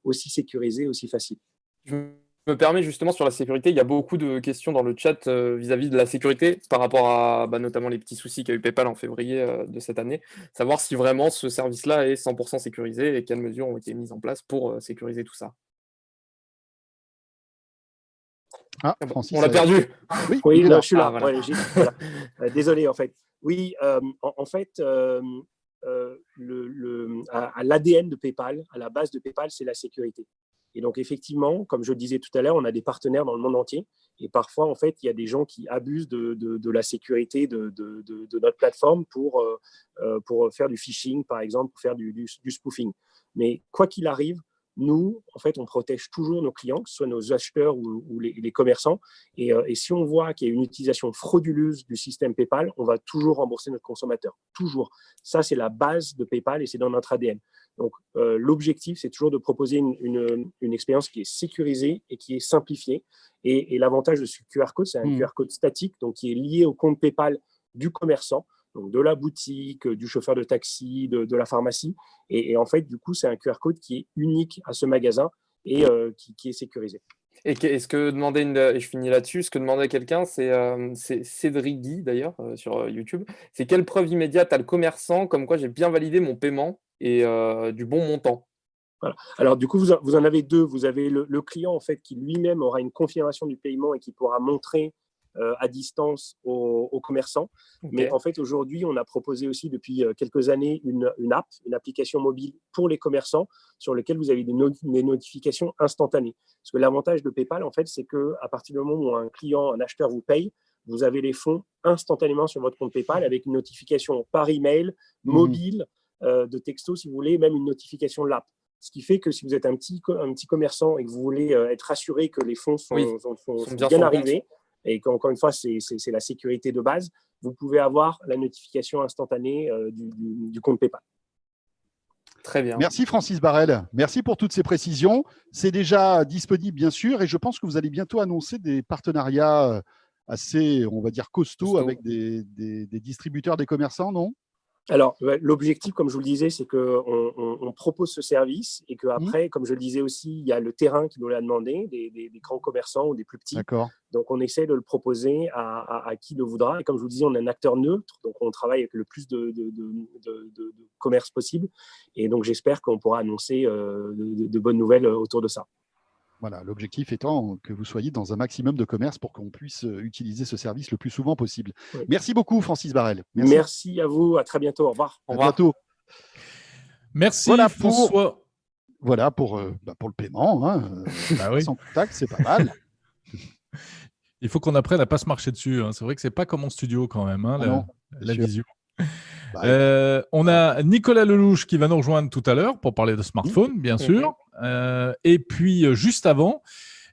[SPEAKER 5] aussi sécurisée, aussi facile.
[SPEAKER 3] Je me permets justement sur la sécurité, il y a beaucoup de questions dans le chat vis-à-vis de la sécurité par rapport à notamment les petits soucis qu'a eu PayPal en février de cette année, savoir si vraiment ce service-là est 100% sécurisé et quelles mesures ont été mises en place pour sécuriser tout ça.
[SPEAKER 1] Ah, Francis,
[SPEAKER 3] on l'a perdu.
[SPEAKER 5] Oui, je suis là.
[SPEAKER 3] Voilà.
[SPEAKER 5] Ouais, voilà. Désolé, en fait. Oui, en fait, à l'ADN de PayPal, à la base de PayPal, c'est la sécurité. Et donc, effectivement, comme je le disais tout à l'heure, on a des partenaires dans le monde entier. Et parfois, en fait, il y a des gens qui abusent de la sécurité de notre plateforme pour faire du phishing, par exemple, pour faire du spoofing. Mais quoi qu'il arrive, nous, en fait, on protège toujours nos clients, que ce soit nos acheteurs ou les commerçants. Et si on voit qu'il y a une utilisation frauduleuse du système PayPal, on va toujours rembourser notre consommateur. Toujours. Ça, c'est la base de PayPal et c'est dans notre ADN. Donc, l'objectif, c'est toujours de proposer une expérience qui est sécurisée et qui est simplifiée. Et l'avantage de ce QR code, c'est un QR code statique, donc qui est lié au compte PayPal du commerçant, donc de la boutique, du chauffeur de taxi, de la pharmacie. Et en fait, du coup, c'est un QR code qui est unique à ce magasin et qui est sécurisé.
[SPEAKER 3] Et ce que demandait et je finis là-dessus, ce que demandait quelqu'un, c'est Cédric Guy d'ailleurs sur YouTube. C'est quelle preuve immédiate à le commerçant comme quoi j'ai bien validé mon paiement et du bon montant?
[SPEAKER 5] Voilà. Alors, du coup, vous en avez deux. Vous avez le client, en fait, qui lui-même aura une confirmation du paiement et qui pourra montrer à distance aux commerçants.
[SPEAKER 3] Okay.
[SPEAKER 5] Mais en fait, aujourd'hui, on a proposé aussi depuis quelques années une application mobile pour les commerçants sur laquelle vous avez des notifications instantanées. Parce que l'avantage de PayPal, en fait, c'est qu'à partir du moment où un acheteur vous paye, vous avez les fonds instantanément sur votre compte PayPal avec une notification par email, mobile, de texto, si vous voulez, même une notification de l'app. Ce qui fait que si vous êtes un petit commerçant et que vous voulez être rassuré que les fonds sont bien arrivés, et qu'encore une fois, c'est la sécurité de base, vous pouvez avoir la notification instantanée du compte PayPal.
[SPEAKER 3] Très bien.
[SPEAKER 1] Merci Francis Barrel. Merci pour toutes ces précisions. C'est déjà disponible, bien sûr, et je pense que vous allez bientôt annoncer des partenariats assez, on va dire, costauds avec des distributeurs, des commerçants, non ?
[SPEAKER 5] Alors, l'objectif, comme je vous le disais, c'est qu'on propose ce service et qu'après, comme je le disais aussi, il y a le terrain qui nous l'a demandé, des grands commerçants ou des plus petits.
[SPEAKER 1] D'accord.
[SPEAKER 5] Donc, on essaie de le proposer à qui le voudra. Et comme je vous le disais, on est un acteur neutre, donc on travaille avec le plus de commerce possible. Et donc, j'espère qu'on pourra annoncer de bonnes nouvelles autour de ça.
[SPEAKER 1] Voilà, l'objectif étant que vous soyez dans un maximum de commerce pour qu'on puisse utiliser ce service le plus souvent possible. Oui. Merci beaucoup, Francis Barrel.
[SPEAKER 5] Merci à vous. À très bientôt. Au revoir.
[SPEAKER 1] À bientôt.
[SPEAKER 2] Merci, voilà François.
[SPEAKER 1] Voilà pour le paiement. Hein. Oui. Sans contact, c'est pas mal.
[SPEAKER 2] Il faut qu'on apprenne à ne pas se marcher dessus. Hein. C'est vrai que ce n'est pas comme en studio quand même, hein, la visio. On a Nicolas Lelouch qui va nous rejoindre tout à l'heure pour parler de smartphone, bien sûr. Et puis, juste avant,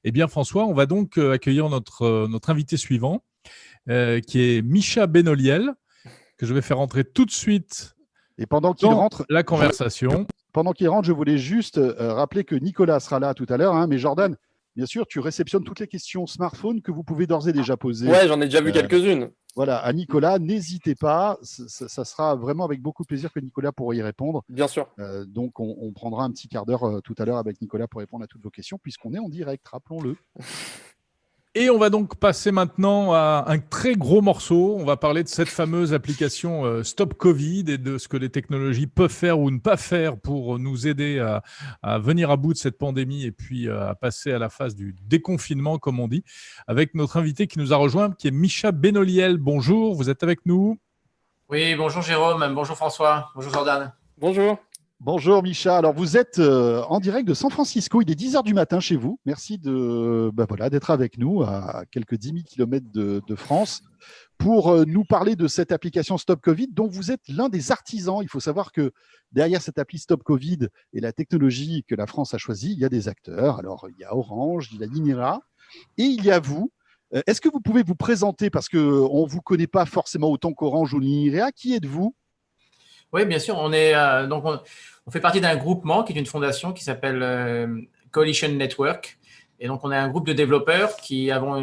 [SPEAKER 2] eh bien, François, on va donc accueillir notre invité suivant, qui est Misha Benoliel, que je vais faire rentrer tout de suite.
[SPEAKER 1] Et pendant qu'il rentre,
[SPEAKER 2] la conversation.
[SPEAKER 1] Pendant qu'il rentre, je voulais juste rappeler que Nicolas sera là tout à l'heure, hein, mais Jordan, bien sûr, tu réceptionnes toutes les questions smartphone que vous pouvez d'ores et déjà poser.
[SPEAKER 3] Ouais, j'en ai déjà vu quelques-unes.
[SPEAKER 1] Voilà, à Nicolas, n'hésitez pas, ça sera vraiment avec beaucoup de plaisir que Nicolas pourra y répondre.
[SPEAKER 3] Bien sûr.
[SPEAKER 1] Donc, on prendra un petit quart d'heure tout à l'heure avec Nicolas pour répondre à toutes vos questions, puisqu'on est en direct, rappelons-le.
[SPEAKER 2] Et on va donc passer maintenant à un très gros morceau. On va parler de cette fameuse application Stop Covid et de ce que les technologies peuvent faire ou ne pas faire pour nous aider à venir à bout de cette pandémie et puis à passer à la phase du déconfinement, comme on dit, avec notre invité qui nous a rejoint, qui est Misha Benoliel. Bonjour, vous êtes avec nous?
[SPEAKER 6] Oui, bonjour Jérôme, bonjour François, bonjour Jordan.
[SPEAKER 3] Bonjour.
[SPEAKER 1] Bonjour Misha, alors vous êtes en direct de San Francisco, il est 10h du matin chez vous, merci d'être avec nous à quelques 10 000 km de France pour nous parler de cette application Stop Covid dont vous êtes l'un des artisans. Il faut savoir que derrière cette appli Stop Covid et la technologie que la France a choisie, il y a des acteurs, alors il y a Orange, il y a Linera et il y a vous. Est-ce que vous pouvez vous présenter parce qu'on ne vous connaît pas forcément autant qu'Orange ou Linera, qui êtes-vous ?
[SPEAKER 6] Oui, bien sûr. On fait partie d'un groupement qui est une fondation qui s'appelle Coalition Network. Et donc, on est un groupe de développeurs qui avons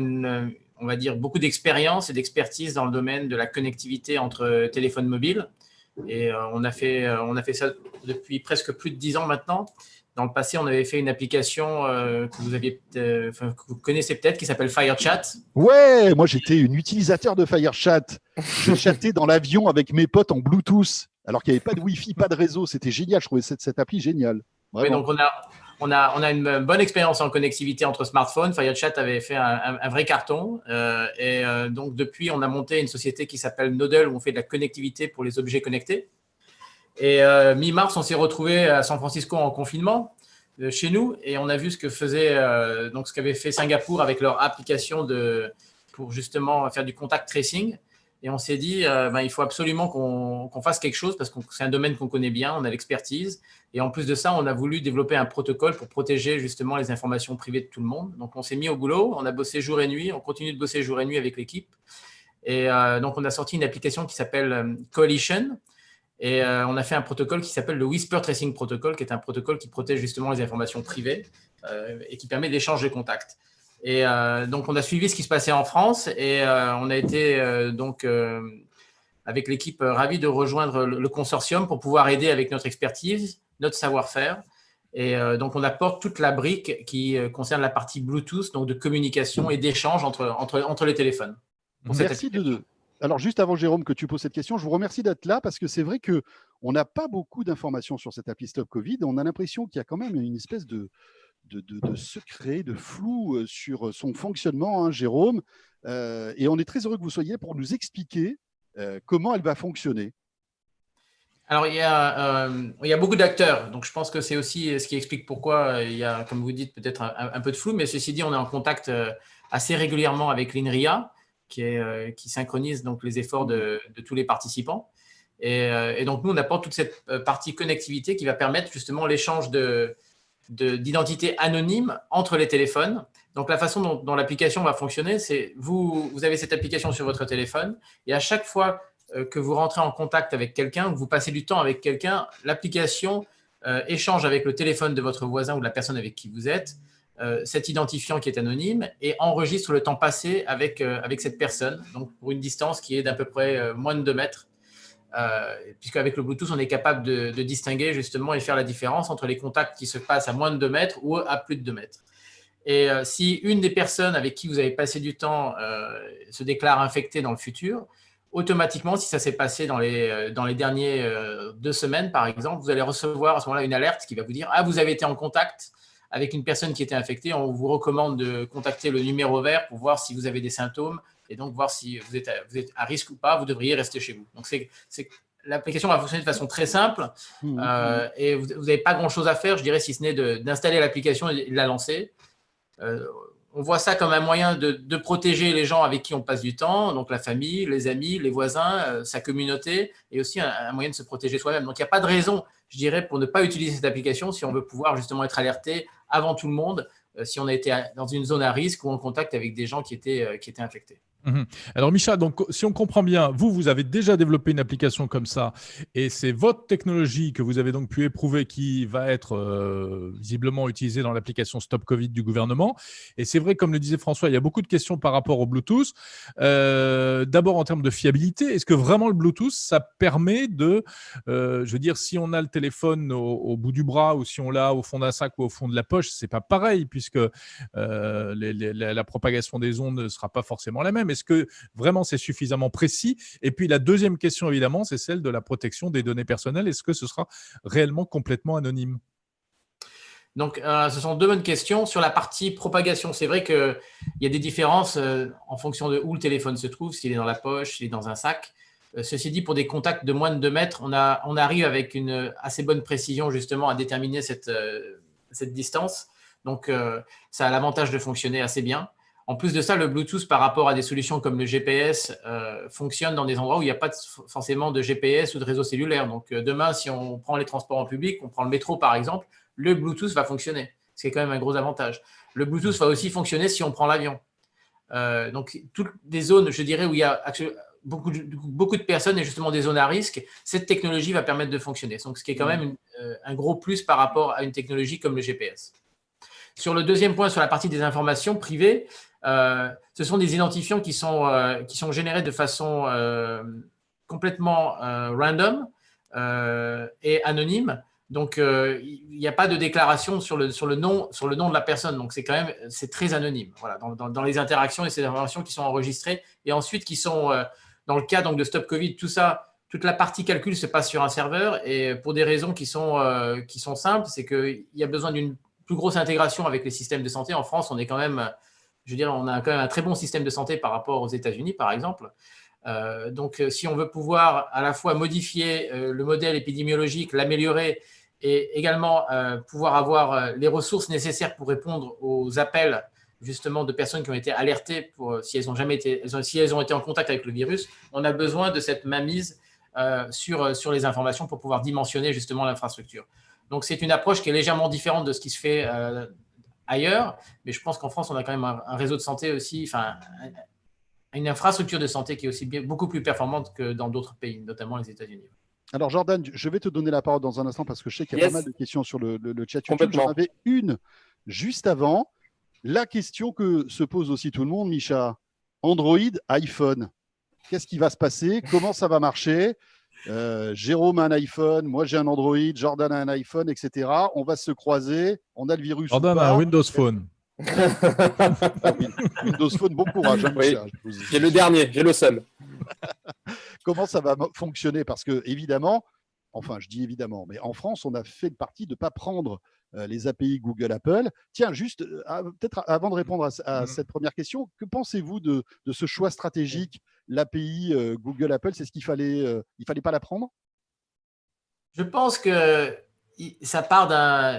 [SPEAKER 6] on va dire, beaucoup d'expérience et d'expertise dans le domaine de la connectivité entre téléphones mobiles. Et on a fait ça depuis presque plus de 10 ans maintenant. Dans le passé, on avait fait une application que vous connaissez peut-être, qui s'appelle FireChat.
[SPEAKER 1] Ouais, moi j'étais un utilisateur de FireChat. Je chattais dans l'avion avec mes potes en Bluetooth, alors qu'il n'y avait pas de Wi-Fi, pas de réseau. C'était génial, je trouvais cette appli géniale.
[SPEAKER 6] Oui, donc on a une bonne expérience en connectivité entre smartphones. FireChat avait fait un vrai carton. Donc depuis, on a monté une société qui s'appelle Nodel, où on fait de la connectivité pour les objets connectés. Et mi-mars, on s'est retrouvé à San Francisco en confinement chez nous et on a vu ce qu'avait fait Singapour avec leur application pour justement faire du contact tracing. Et on s'est dit, il faut absolument qu'on fasse quelque chose parce que c'est un domaine qu'on connaît bien, on a l'expertise. Et en plus de ça, on a voulu développer un protocole pour protéger justement les informations privées de tout le monde. Donc, on s'est mis au boulot, on a bossé jour et nuit, on continue de bosser jour et nuit avec l'équipe. Et donc, on a sorti une application qui s'appelle Coalition. Et on a fait un protocole qui s'appelle le Whisper Tracing Protocol, qui est un protocole qui protège justement les informations privées et qui permet l'échange de contacts. Et donc, on a suivi ce qui se passait en France et on a été avec l'équipe ravis de rejoindre le consortium pour pouvoir aider avec notre expertise, notre savoir-faire. Et donc, on apporte toute la brique qui concerne la partie Bluetooth, donc de communication et d'échange entre les téléphones.
[SPEAKER 1] Merci de. Alors, juste avant, Jérôme, que tu poses cette question, je vous remercie d'être là parce que c'est vrai qu'on n'a pas beaucoup d'informations sur cette appli Stop Covid. On a l'impression qu'il y a quand même une espèce de secret, de flou sur son fonctionnement, hein, Jérôme. Et on est très heureux que vous soyez là pour nous expliquer comment elle va fonctionner.
[SPEAKER 6] Alors, il y a beaucoup d'acteurs. Donc, je pense que c'est aussi ce qui explique pourquoi il y a, comme vous dites, peut-être un peu de flou. Mais ceci dit, on est en contact assez régulièrement avec l'INRIA, qui synchronise donc les efforts de tous les participants. Et donc, nous, on apporte toute cette partie connectivité qui va permettre justement l'échange d'identités anonymes entre les téléphones. Donc, la façon dont l'application va fonctionner, c'est vous avez cette application sur votre téléphone et à chaque fois que vous rentrez en contact avec quelqu'un, que vous passez du temps avec quelqu'un, l'application échange avec le téléphone de votre voisin ou de la personne avec qui vous êtes cet identifiant qui est anonyme et enregistre le temps passé avec cette personne, donc pour une distance qui est d'à peu près moins de 2 mètres. Puisqu'avec le Bluetooth, on est capable de distinguer justement et faire la différence entre les contacts qui se passent à moins de 2 mètres ou à plus de 2 mètres. Et si une des personnes avec qui vous avez passé du temps se déclare infectée dans le futur, automatiquement, si ça s'est passé dans les dernières 2 semaines, par exemple, vous allez recevoir à ce moment-là une alerte qui va vous dire « Ah, vous avez été en contact avec une personne qui était infectée, on vous recommande de contacter le numéro vert pour voir si vous avez des symptômes et donc voir si vous êtes à risque ou pas, vous devriez rester chez vous. » Donc, l'application va fonctionner de façon très simple et vous n'avez pas grand-chose à faire, je dirais, si ce n'est d'installer l'application et de la lancer. On voit ça comme un moyen de protéger les gens avec qui on passe du temps, donc la famille, les amis, les voisins, sa communauté, et aussi un moyen de se protéger soi-même. Donc, il n'y a pas de raison, je dirais, pour ne pas utiliser cette application si on veut pouvoir justement être alerté avant tout le monde, si on a été dans une zone à risque ou en contact avec des gens qui étaient infectés.
[SPEAKER 2] Alors Micha, donc, si on comprend bien, vous avez déjà développé une application comme ça et c'est votre technologie que vous avez donc pu éprouver qui va être visiblement utilisée dans l'application Stop Covid du gouvernement. Et c'est vrai, comme le disait François, il y a beaucoup de questions par rapport au Bluetooth. D'abord en termes de fiabilité, est-ce que vraiment le Bluetooth, ça permet je veux dire, si on a le téléphone au bout du bras ou si on l'a au fond d'un sac ou au fond de la poche, c'est pas pareil puisque la propagation des ondes ne sera pas forcément la même. Est-ce que vraiment c'est suffisamment précis? Et puis la deuxième question, évidemment, c'est celle de la protection des données personnelles. Est-ce que ce sera réellement complètement anonyme?
[SPEAKER 6] Donc, ce sont 2 bonnes questions. Sur la partie propagation, c'est vrai qu'il y a des différences en fonction de où le téléphone se trouve, s'il est dans la poche, s'il est dans un sac. Ceci dit, pour des contacts de moins de 2 mètres, on arrive avec une assez bonne précision justement à déterminer cette distance. Donc, ça a l'avantage de fonctionner assez bien. En plus de ça, le Bluetooth, par rapport à des solutions comme le GPS, fonctionne dans des endroits où il n'y a pas forcément de GPS ou de réseau cellulaire. Donc, demain, si on prend les transports en public, on prend le métro par exemple, le Bluetooth va fonctionner, ce qui est quand même un gros avantage. Le Bluetooth va aussi fonctionner si on prend l'avion. Donc, toutes des zones, je dirais, où il y a beaucoup de personnes et justement des zones à risque, cette technologie va permettre de fonctionner. Donc, ce qui est quand même un gros plus par rapport à une technologie comme le GPS. Sur le deuxième point, sur la partie des informations privées, ce sont des identifiants qui sont générés de façon complètement random et anonyme. Donc, il n'y a pas de déclaration sur le nom de la personne. Donc, c'est très anonyme. Voilà, dans les interactions et ces informations qui sont enregistrées et ensuite qui sont, dans le cas donc, de Stop Covid, tout ça, toute la partie calcul se passe sur un serveur et pour des raisons qui sont simples, c'est qu'il y a besoin d'une plus grosse intégration avec les systèmes de santé. En France, on est quand même, on a quand même un très bon système de santé par rapport aux États-Unis, par exemple. Donc, si on veut pouvoir à la fois modifier le modèle épidémiologique, l'améliorer et également pouvoir avoir les ressources nécessaires pour répondre aux appels justement de personnes qui ont été alertées si elles ont été en contact avec le virus, on a besoin de cette mainmise sur les informations pour pouvoir dimensionner justement l'infrastructure. Donc, c'est une approche qui est légèrement différente de ce qui se fait ailleurs, mais je pense qu'en France, on a quand même un réseau de santé aussi, une infrastructure de santé qui est aussi beaucoup plus performante que dans d'autres pays, notamment les États-Unis.
[SPEAKER 1] Alors Jordan, je vais te donner la parole dans un instant parce que je sais qu'il y a pas mal de questions sur le chat YouTube.
[SPEAKER 3] Complètement.
[SPEAKER 1] J'en avais une juste avant. La question que se pose aussi tout le monde, Micha, Android, iPhone, qu'est-ce qui va se passer? Comment ça va marcher? Jérôme a un iPhone, moi j'ai un Android, Jordan a un iPhone, etc. On va se croiser, on a le virus.
[SPEAKER 7] Jordan a un Windows Phone.
[SPEAKER 1] Windows Phone, bon courage, hein,
[SPEAKER 3] Oui,
[SPEAKER 1] Micha.
[SPEAKER 3] j'ai le dernier, j'ai le seul.
[SPEAKER 1] Comment ça va fonctionner? Parce que évidemment, enfin je dis évidemment, mais en France, on a fait le parti de ne pas prendre les API Google Apple. Tiens, juste peut-être avant de répondre à cette première question, que pensez-vous de ce choix stratégique, l'API Google Apple? C'est ce qu'il fallait, il fallait pas la prendre?
[SPEAKER 6] Je pense que ça part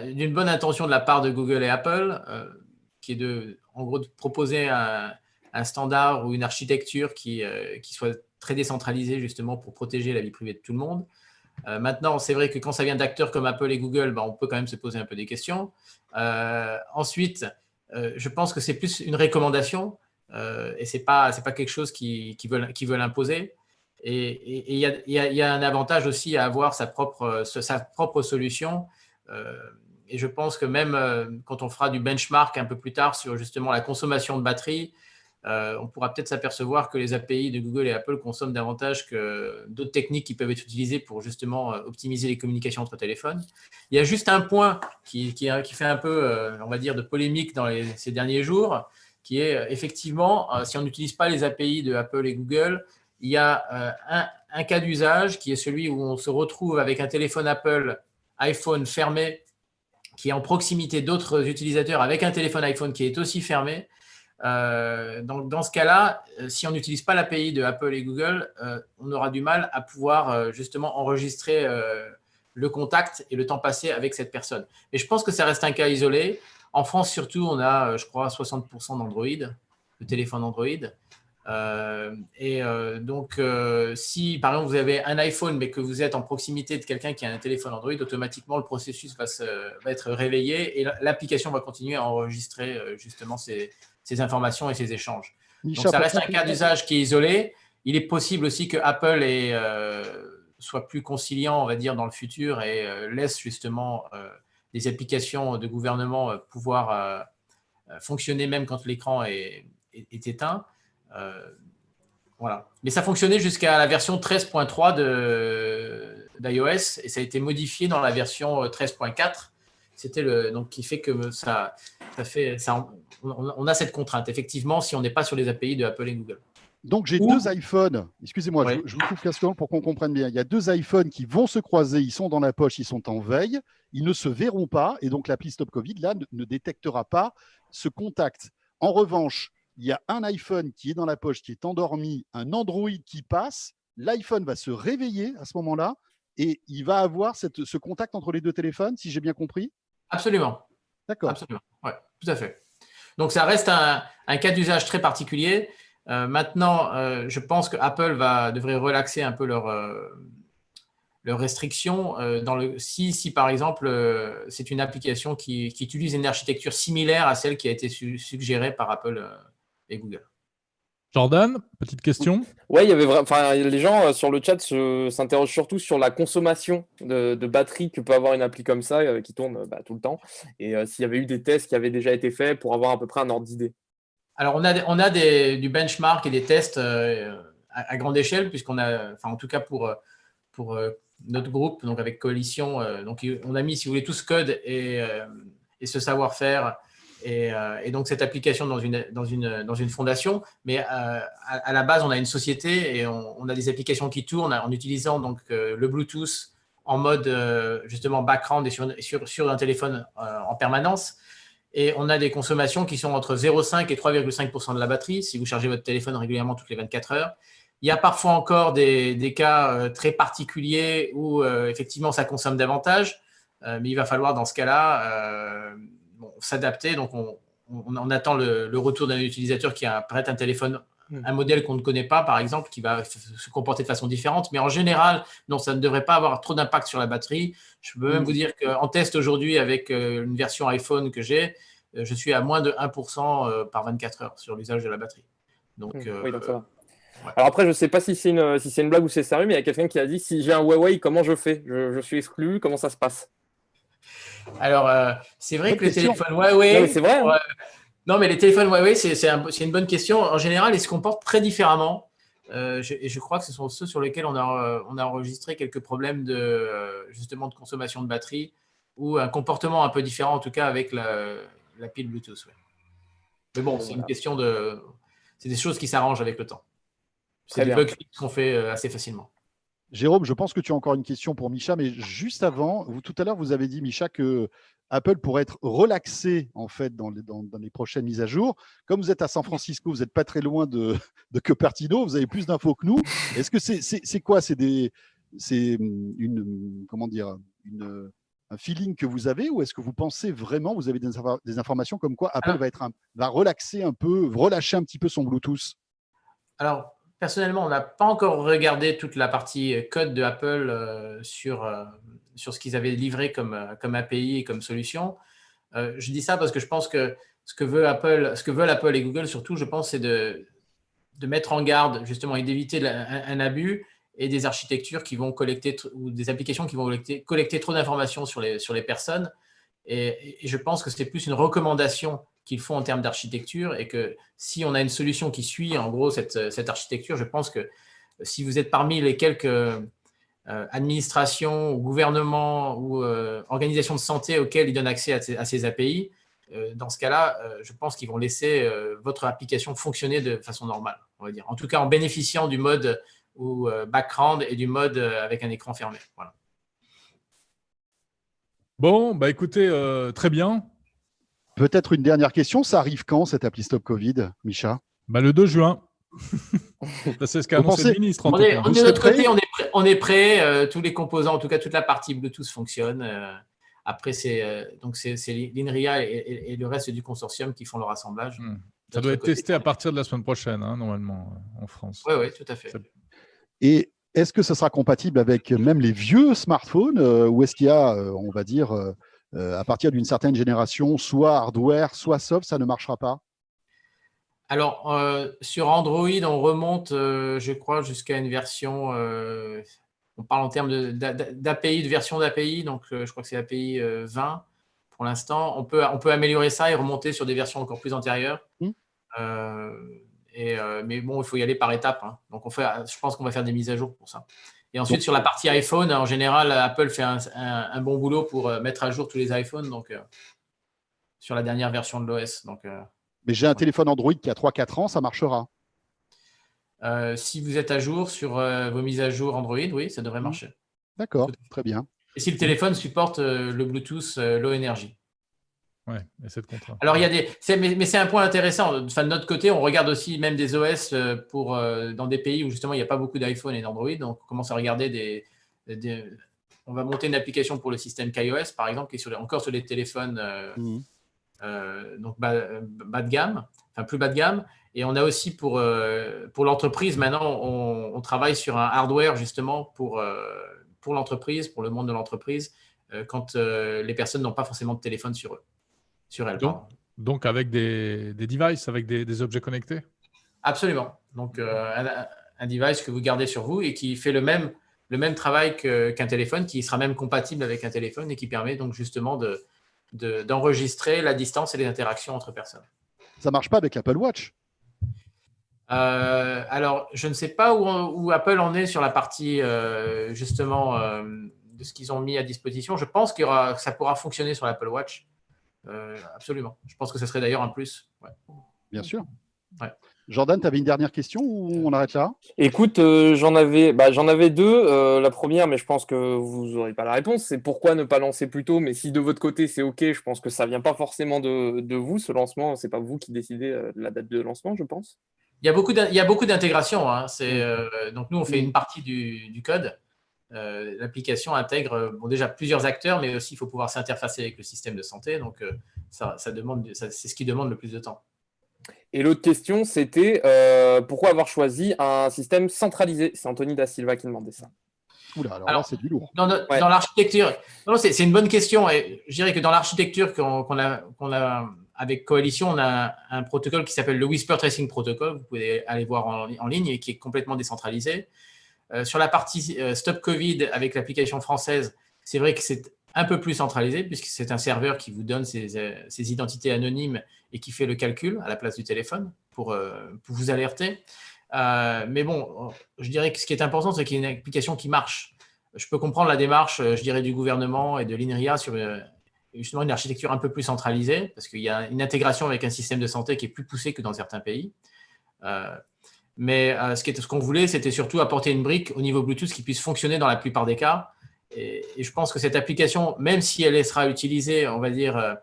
[SPEAKER 6] d'une bonne intention de la part de Google et Apple, qui est en gros, de proposer un standard ou une architecture qui soit très décentralisée justement pour protéger la vie privée de tout le monde. Maintenant, c'est vrai que quand ça vient d'acteurs comme Apple et Google, on peut quand même se poser un peu des questions. Ensuite, je pense que c'est plus une recommandation et c'est pas quelque chose qu'ils veulent imposer. Et il y a un avantage aussi à avoir sa propre solution. Et je pense que même quand on fera du benchmark un peu plus tard sur justement la consommation de batterie, on pourra peut-être s'apercevoir que les API de Google et Apple consomment davantage que d'autres techniques qui peuvent être utilisées pour justement optimiser les communications entre téléphones. Il y a juste un point qui fait un peu, on va dire, de polémique dans ces derniers jours, qui est effectivement, si on n'utilise pas les API de Apple et Google, il y a un cas d'usage qui est celui où on se retrouve avec un téléphone Apple iPhone fermé qui est en proximité d'autres utilisateurs avec un téléphone iPhone qui est aussi fermé. Donc, dans ce cas-là, si on n'utilise pas l'API de Apple et Google, on aura du mal à pouvoir justement enregistrer le contact et le temps passé avec cette personne. Mais je pense que ça reste un cas isolé. En France, surtout, on a, je crois, 60% d'Android, de téléphones Android. Donc, si par exemple vous avez un iPhone mais que vous êtes en proximité de quelqu'un qui a un téléphone Android, automatiquement le processus va être réveillé et l'application va continuer à enregistrer justement ces informations et ces échanges.
[SPEAKER 1] Micha,
[SPEAKER 6] donc ça reste un cas d'usage qui est isolé. Il est possible aussi que Apple soit plus conciliant, on va dire, dans le futur et laisse justement des applications de gouvernement pouvoir fonctionner même quand l'écran est éteint. Voilà. Mais ça fonctionnait jusqu'à la version 13.3 d'iOS et ça a été modifié dans la version 13.4. C'était donc qui fait que on a cette contrainte. Effectivement, si on n'est pas sur les API de Apple et Google.
[SPEAKER 1] Donc, j'ai deux iPhones. Excusez-moi,
[SPEAKER 6] ouais.
[SPEAKER 1] je vous coupe question pour qu'on comprenne bien. Il y a deux iPhones qui vont se croiser. Ils sont dans la poche, ils sont en veille. Ils ne se verront pas. Et donc, l'appli Stop Covid, là, ne détectera pas ce contact. En revanche, il y a un iPhone qui est dans la poche, qui est endormi, un Android qui passe. L'iPhone va se réveiller à ce moment-là et il va avoir ce contact entre les deux téléphones, si j'ai bien compris.
[SPEAKER 6] Absolument.
[SPEAKER 1] D'accord.
[SPEAKER 6] Absolument. Ouais, tout à fait. Donc, ça reste un cas d'usage très particulier. Maintenant, je pense que Apple devrait relaxer un peu leurs restrictions si par exemple c'est une application qui utilise une architecture similaire à celle qui a été suggérée par Apple et Google.
[SPEAKER 7] Jordan, petite question.
[SPEAKER 3] Ouais, les gens sur le chat s'interrogent surtout sur la consommation de batterie que peut avoir une appli comme ça qui tourne tout le temps. Et s'il y avait eu des tests qui avaient déjà été faits pour avoir à peu près un ordre d'idée.
[SPEAKER 6] Alors, on a du benchmark et des tests à grande échelle, puisqu'on a, enfin, en tout cas pour notre groupe, donc avec Coalition, donc on a mis, si vous voulez, tout ce code et ce savoir-faire et donc cette application dans une fondation. Mais à la base, on a une société et on a des applications qui tournent en utilisant donc le Bluetooth en mode justement background et sur un téléphone en permanence. Et on a des consommations qui sont entre 0,5 et 3,5% de la batterie si vous chargez votre téléphone régulièrement toutes les 24 heures. Il y a parfois encore des cas très particuliers où effectivement ça consomme davantage, mais il va falloir dans ce cas-là s'adapter. Donc on attend le retour d'un utilisateur qui prête un téléphone, un modèle qu'on ne connaît pas par exemple, qui va se comporter de façon différente. Mais en général, non, ça ne devrait pas avoir trop d'impact sur la batterie. Je peux même vous dire qu'en test aujourd'hui avec une version iPhone que j'ai, je suis à moins de 1% par 24 heures sur l'usage de la batterie. Donc,
[SPEAKER 3] oui, donc ça va. Alors après, je ne sais pas si c'est une blague ou c'est sérieux, mais il y a quelqu'un qui a dit si j'ai un Huawei, comment je fais? Je suis exclu, comment ça se passe?
[SPEAKER 6] Alors, c'est vrai
[SPEAKER 1] Bonne
[SPEAKER 6] que les
[SPEAKER 1] question.
[SPEAKER 6] téléphones
[SPEAKER 3] Non, mais
[SPEAKER 6] Huawei,
[SPEAKER 3] c'est vrai, hein.
[SPEAKER 6] non, mais les téléphones Huawei, c'est une bonne question. En général, ils se comportent très différemment. Et je crois que ce sont ceux sur lesquels on a enregistré quelques problèmes justement de consommation de batterie ou un comportement un peu différent, en tout cas avec la pile Bluetooth. Ouais. Mais bon, c'est une question c'est des choses qui s'arrangent avec le temps. C'est
[SPEAKER 3] Très
[SPEAKER 6] des
[SPEAKER 3] bien.
[SPEAKER 6] bugs fixes qu'on fait assez facilement.
[SPEAKER 1] Jérôme, je pense que tu as encore une question pour Micha, mais juste avant, tout à l'heure, vous avez dit, Micha, que Apple pourrait être relaxé en fait dans les prochaines mises à jour. Comme vous êtes à San Francisco, vous n'êtes pas très loin de Cupertino, vous avez plus d'infos que nous. Est-ce que c'est quoi? C'est comment dire, un feeling que vous avez, ou est-ce que vous pensez vraiment, vous avez des informations comme quoi Apple va relaxer un peu, relâcher un petit peu son Bluetooth?
[SPEAKER 6] Alors, personnellement, on n'a pas encore regardé toute la partie code de Apple sur ce qu'ils avaient livré comme API et comme solution. Je dis ça parce que je pense que ce que veulent Apple et Google, surtout, je pense, c'est de mettre en garde justement et d'éviter un abus et des architectures qui vont collecter ou des applications qui vont collecter trop d'informations sur les personnes. Et je pense que c'est plus une recommandation qu'ils font en termes d'architecture et que si on a une solution qui suit en gros cette architecture, je pense que si vous êtes parmi les quelques administrations ou gouvernements ou organisations de santé auxquelles ils donnent accès à ces API, dans ce cas-là, je pense qu'ils vont laisser votre application fonctionner de façon normale, on va dire. En tout cas, en bénéficiant du mode ou background et du mode avec un écran fermé. Voilà.
[SPEAKER 7] Bon, bah écoutez, très bien.
[SPEAKER 1] Peut-être une dernière question, ça arrive quand cette appli Stop Covid, Micha?
[SPEAKER 7] Bah, le 2 juin. C'est ce qu'a annoncé le ministre en tout cas.
[SPEAKER 6] De notre côté, on est prêt. Tous les composants, en tout cas toute la partie Bluetooth fonctionne. Après, c'est l'INRIA et le reste du consortium qui font le rassemblage.
[SPEAKER 7] Ça doit être testé à partir de la semaine prochaine, hein, normalement, en France.
[SPEAKER 6] Oui, tout à fait.
[SPEAKER 1] Et est-ce que ça sera compatible avec même les vieux smartphones ou est-ce qu'il y a, on va dire, à partir d'une certaine génération, soit hardware, soit soft, ça ne marchera pas?
[SPEAKER 6] Alors, sur Android, on remonte, je crois, jusqu'à une version, on parle en termes d'API, de version d'API, donc je crois que c'est API 20 pour l'instant. On peut améliorer ça et remonter sur des versions encore plus antérieures. Mais bon, il faut y aller par étapes. Hein. Donc, je pense qu'on va faire des mises à jour pour ça. Et ensuite, sur la partie iPhone, en général, Apple fait un bon boulot pour mettre à jour tous les iPhones, donc sur la dernière version de l'OS.
[SPEAKER 1] Mais j'ai un téléphone Android qui a 3-4 ans, ça marchera.
[SPEAKER 6] Si vous êtes à jour sur vos mises à jour Android, oui, ça devrait marcher.
[SPEAKER 1] D'accord, très bien.
[SPEAKER 6] Et si le téléphone supporte le Bluetooth Low Energy.
[SPEAKER 7] Ouais, et c'est le contrat.
[SPEAKER 6] Alors, mais c'est un point intéressant. Enfin, de notre côté, on regarde aussi même des OS dans des pays où justement il n'y a pas beaucoup d'iPhone et d'Android. Donc, on commence à regarder on va monter une application pour le système KaiOS, par exemple, qui est encore sur les téléphones donc bas de gamme, enfin plus bas de gamme. Et on a aussi pour l'entreprise, maintenant, on travaille sur un hardware justement pour l'entreprise, pour le monde de l'entreprise, quand les personnes n'ont pas forcément de téléphone sur eux. Sur elles,
[SPEAKER 7] donc avec des devices, avec des objets connectés?
[SPEAKER 6] Absolument. Donc, un device que vous gardez sur vous et qui fait le même travail qu'un téléphone, qui sera même compatible avec un téléphone et qui permet donc justement d'enregistrer la distance et les interactions entre personnes.
[SPEAKER 1] Ça ne marche pas avec l'Apple Watch?
[SPEAKER 6] Alors, je ne sais pas où Apple en est sur la partie justement de ce qu'ils ont mis à disposition. Je pense que ça pourra fonctionner sur l'Apple Watch. Absolument. Je pense que ce serait d'ailleurs un plus. Ouais.
[SPEAKER 1] Bien sûr.
[SPEAKER 6] Ouais.
[SPEAKER 1] Jordan, tu avais une dernière question ou on arrête là?
[SPEAKER 3] Écoute, j'en avais deux. La première, mais je pense que vous n'aurez pas la réponse, c'est pourquoi ne pas lancer plus tôt. Mais si de votre côté c'est OK, je pense que ça ne vient pas forcément de vous, ce lancement. Ce n'est pas vous qui décidez de la date de lancement, je pense.
[SPEAKER 6] Il y a beaucoup d'intégration. Hein. Donc nous, on fait une partie du code. L'application intègre déjà plusieurs acteurs, mais aussi il faut pouvoir s'interfacer avec le système de santé. Donc, c'est ce qui demande le plus de temps.
[SPEAKER 3] Et l'autre question, c'était pourquoi avoir choisi un système centralisé? C'est Anthony Da Silva qui demandait ça.
[SPEAKER 1] Oula, alors là, c'est du lourd.
[SPEAKER 6] Dans l'architecture, c'est une bonne question. Et je dirais que dans l'architecture qu'on a avec Coalition, on a un protocole qui s'appelle le Whisper Tracing Protocol. Vous pouvez aller voir en ligne et qui est complètement décentralisé. Sur la partie Stop Covid avec l'application française, c'est vrai que c'est un peu plus centralisé puisque c'est un serveur qui vous donne ses identités anonymes et qui fait le calcul à la place du téléphone pour vous alerter. Mais bon, je dirais que ce qui est important, c'est qu'il y ait une application qui marche. Je peux comprendre la démarche, je dirais, du gouvernement et de l'INRIA sur justement une architecture un peu plus centralisée parce qu'il y a une intégration avec un système de santé qui est plus poussé que dans certains pays. Mais ce qu'on voulait, c'était surtout apporter une brique au niveau Bluetooth qui puisse fonctionner dans la plupart des cas. Et je pense que cette application, même si elle sera utilisée, on va dire,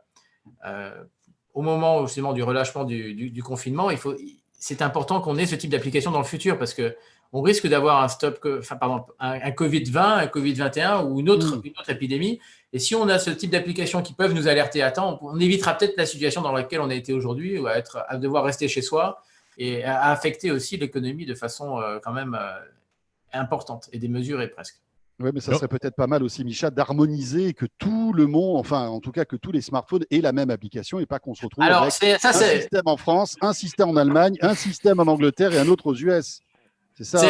[SPEAKER 6] au moment justement du relâchement du confinement, c'est important qu'on ait ce type d'application dans le futur parce qu'on risque d'avoir un Covid-20, un Covid-21 ou une autre épidémie. Et si on a ce type d'applications qui peuvent nous alerter à temps, on évitera peut-être la situation dans laquelle on a été aujourd'hui, ou à devoir rester chez soi et à affecter aussi l'économie de façon quand même importante et démesurée presque.
[SPEAKER 1] Oui, mais ça serait peut-être pas mal aussi, Micha, d'harmoniser et que tout le monde, enfin, en tout cas, que tous les smartphones aient la même application et pas qu'on se retrouve avec un système en France, un système en Allemagne, un système en Angleterre et un autre aux US. C'est ça.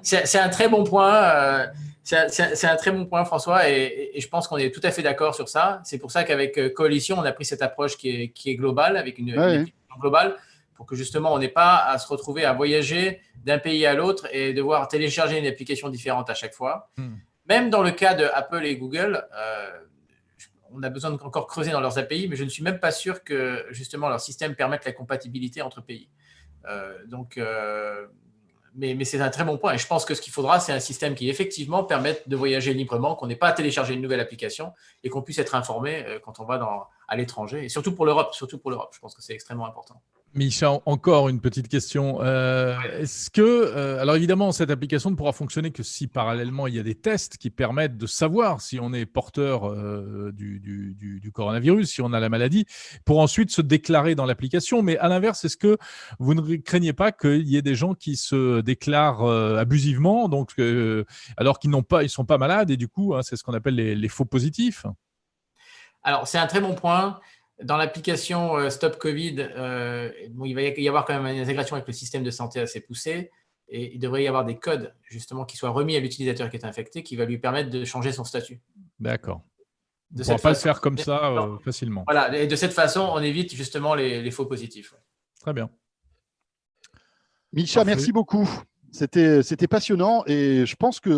[SPEAKER 6] C'est un très bon point. C'est un très bon point, François, et je pense qu'on est tout à fait d'accord sur ça. C'est pour ça qu'avec Coalition, on a pris cette approche qui est globale, avec une application globale, pour que justement, on n'ait pas à se retrouver à voyager d'un pays à l'autre et devoir télécharger une application différente à chaque fois. Même dans le cas de Apple et Google, on a besoin d'encore creuser dans leurs API, mais je ne suis même pas sûr que justement leur système permette la compatibilité entre pays. Mais c'est un très bon point. Et je pense que ce qu'il faudra, c'est un système qui effectivement permette de voyager librement, qu'on n'ait pas à télécharger une nouvelle application et qu'on puisse être informé quand on va à l'étranger. Et surtout pour l'Europe. Je pense que c'est extrêmement important.
[SPEAKER 7] Micha, encore une petite question. Est-ce que, alors évidemment, cette application ne pourra fonctionner que si parallèlement il y a des tests qui permettent de savoir si on est porteur du coronavirus, si on a la maladie, pour ensuite se déclarer dans l'application. Mais à l'inverse, est-ce que vous ne craignez pas qu'il y ait des gens qui se déclarent abusivement, donc alors qu'ils ils sont pas malades et du coup, c'est ce qu'on appelle les faux positifs?
[SPEAKER 6] Alors, c'est un très bon point. Dans l'application Stop Covid, il va y avoir quand même une intégration avec le système de santé assez poussée et il devrait y avoir des codes justement qui soient remis à l'utilisateur qui est infecté qui va lui permettre de changer son statut.
[SPEAKER 7] D'accord. On ne pourra pas le faire comme ça facilement.
[SPEAKER 6] Voilà, et de cette façon, on évite justement les faux positifs.
[SPEAKER 7] Très bien.
[SPEAKER 1] Micha, merci beaucoup. C'était passionnant et je pense que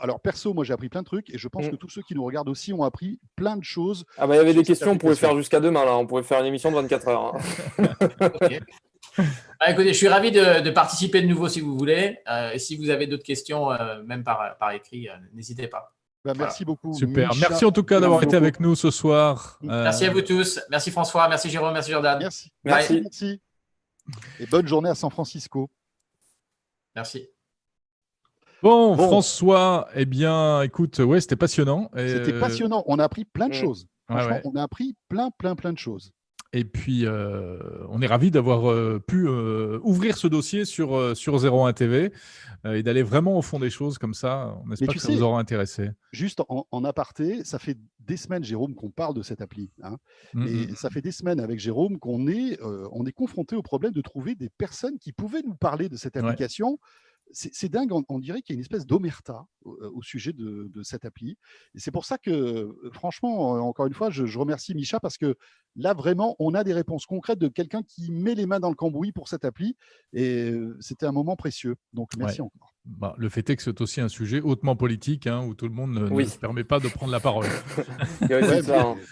[SPEAKER 1] alors perso, moi j'ai appris plein de trucs et je pense que tous ceux qui nous regardent aussi ont appris plein de choses.
[SPEAKER 3] Ah bah il y avait des questions, on pouvait faire jusqu'à demain là, on pouvait faire une émission de 24 heures.
[SPEAKER 6] Okay. Écoutez, je suis ravi de participer de nouveau si vous voulez. Et si vous avez d'autres questions, même par écrit, n'hésitez pas.
[SPEAKER 1] Merci beaucoup.
[SPEAKER 7] Super. Micha, merci en tout cas d'avoir été avec nous ce soir.
[SPEAKER 6] Merci à vous tous. Merci François, merci Jérôme, merci Jordan.
[SPEAKER 1] Merci. Et bonne journée à San Francisco.
[SPEAKER 6] Merci.
[SPEAKER 7] Bon, François, eh bien, écoute, c'était passionnant.
[SPEAKER 1] C'était passionnant. On a appris plein de choses. Franchement, on a appris plein de choses.
[SPEAKER 7] Et puis, on est ravis d'avoir pu ouvrir ce dossier sur 01 TV et d'aller vraiment au fond des choses comme ça. On espère que ça vous aura intéressé.
[SPEAKER 1] Juste en aparté, ça fait des semaines, Jérôme, qu'on parle de cette appli. Et ça fait des semaines avec Jérôme qu'on est confronté au problème de trouver des personnes qui pouvaient nous parler de cette application. C'est dingue, on dirait qu'il y a une espèce d'omerta au sujet de cette appli. Et c'est pour ça que, franchement, encore une fois, je remercie Micha parce que là, vraiment, on a des réponses concrètes de quelqu'un qui met les mains dans le cambouis pour cette appli. Et c'était un moment précieux. Donc, merci encore.
[SPEAKER 7] Le fait est que c'est aussi un sujet hautement politique où tout le monde ne se permet pas de prendre la parole.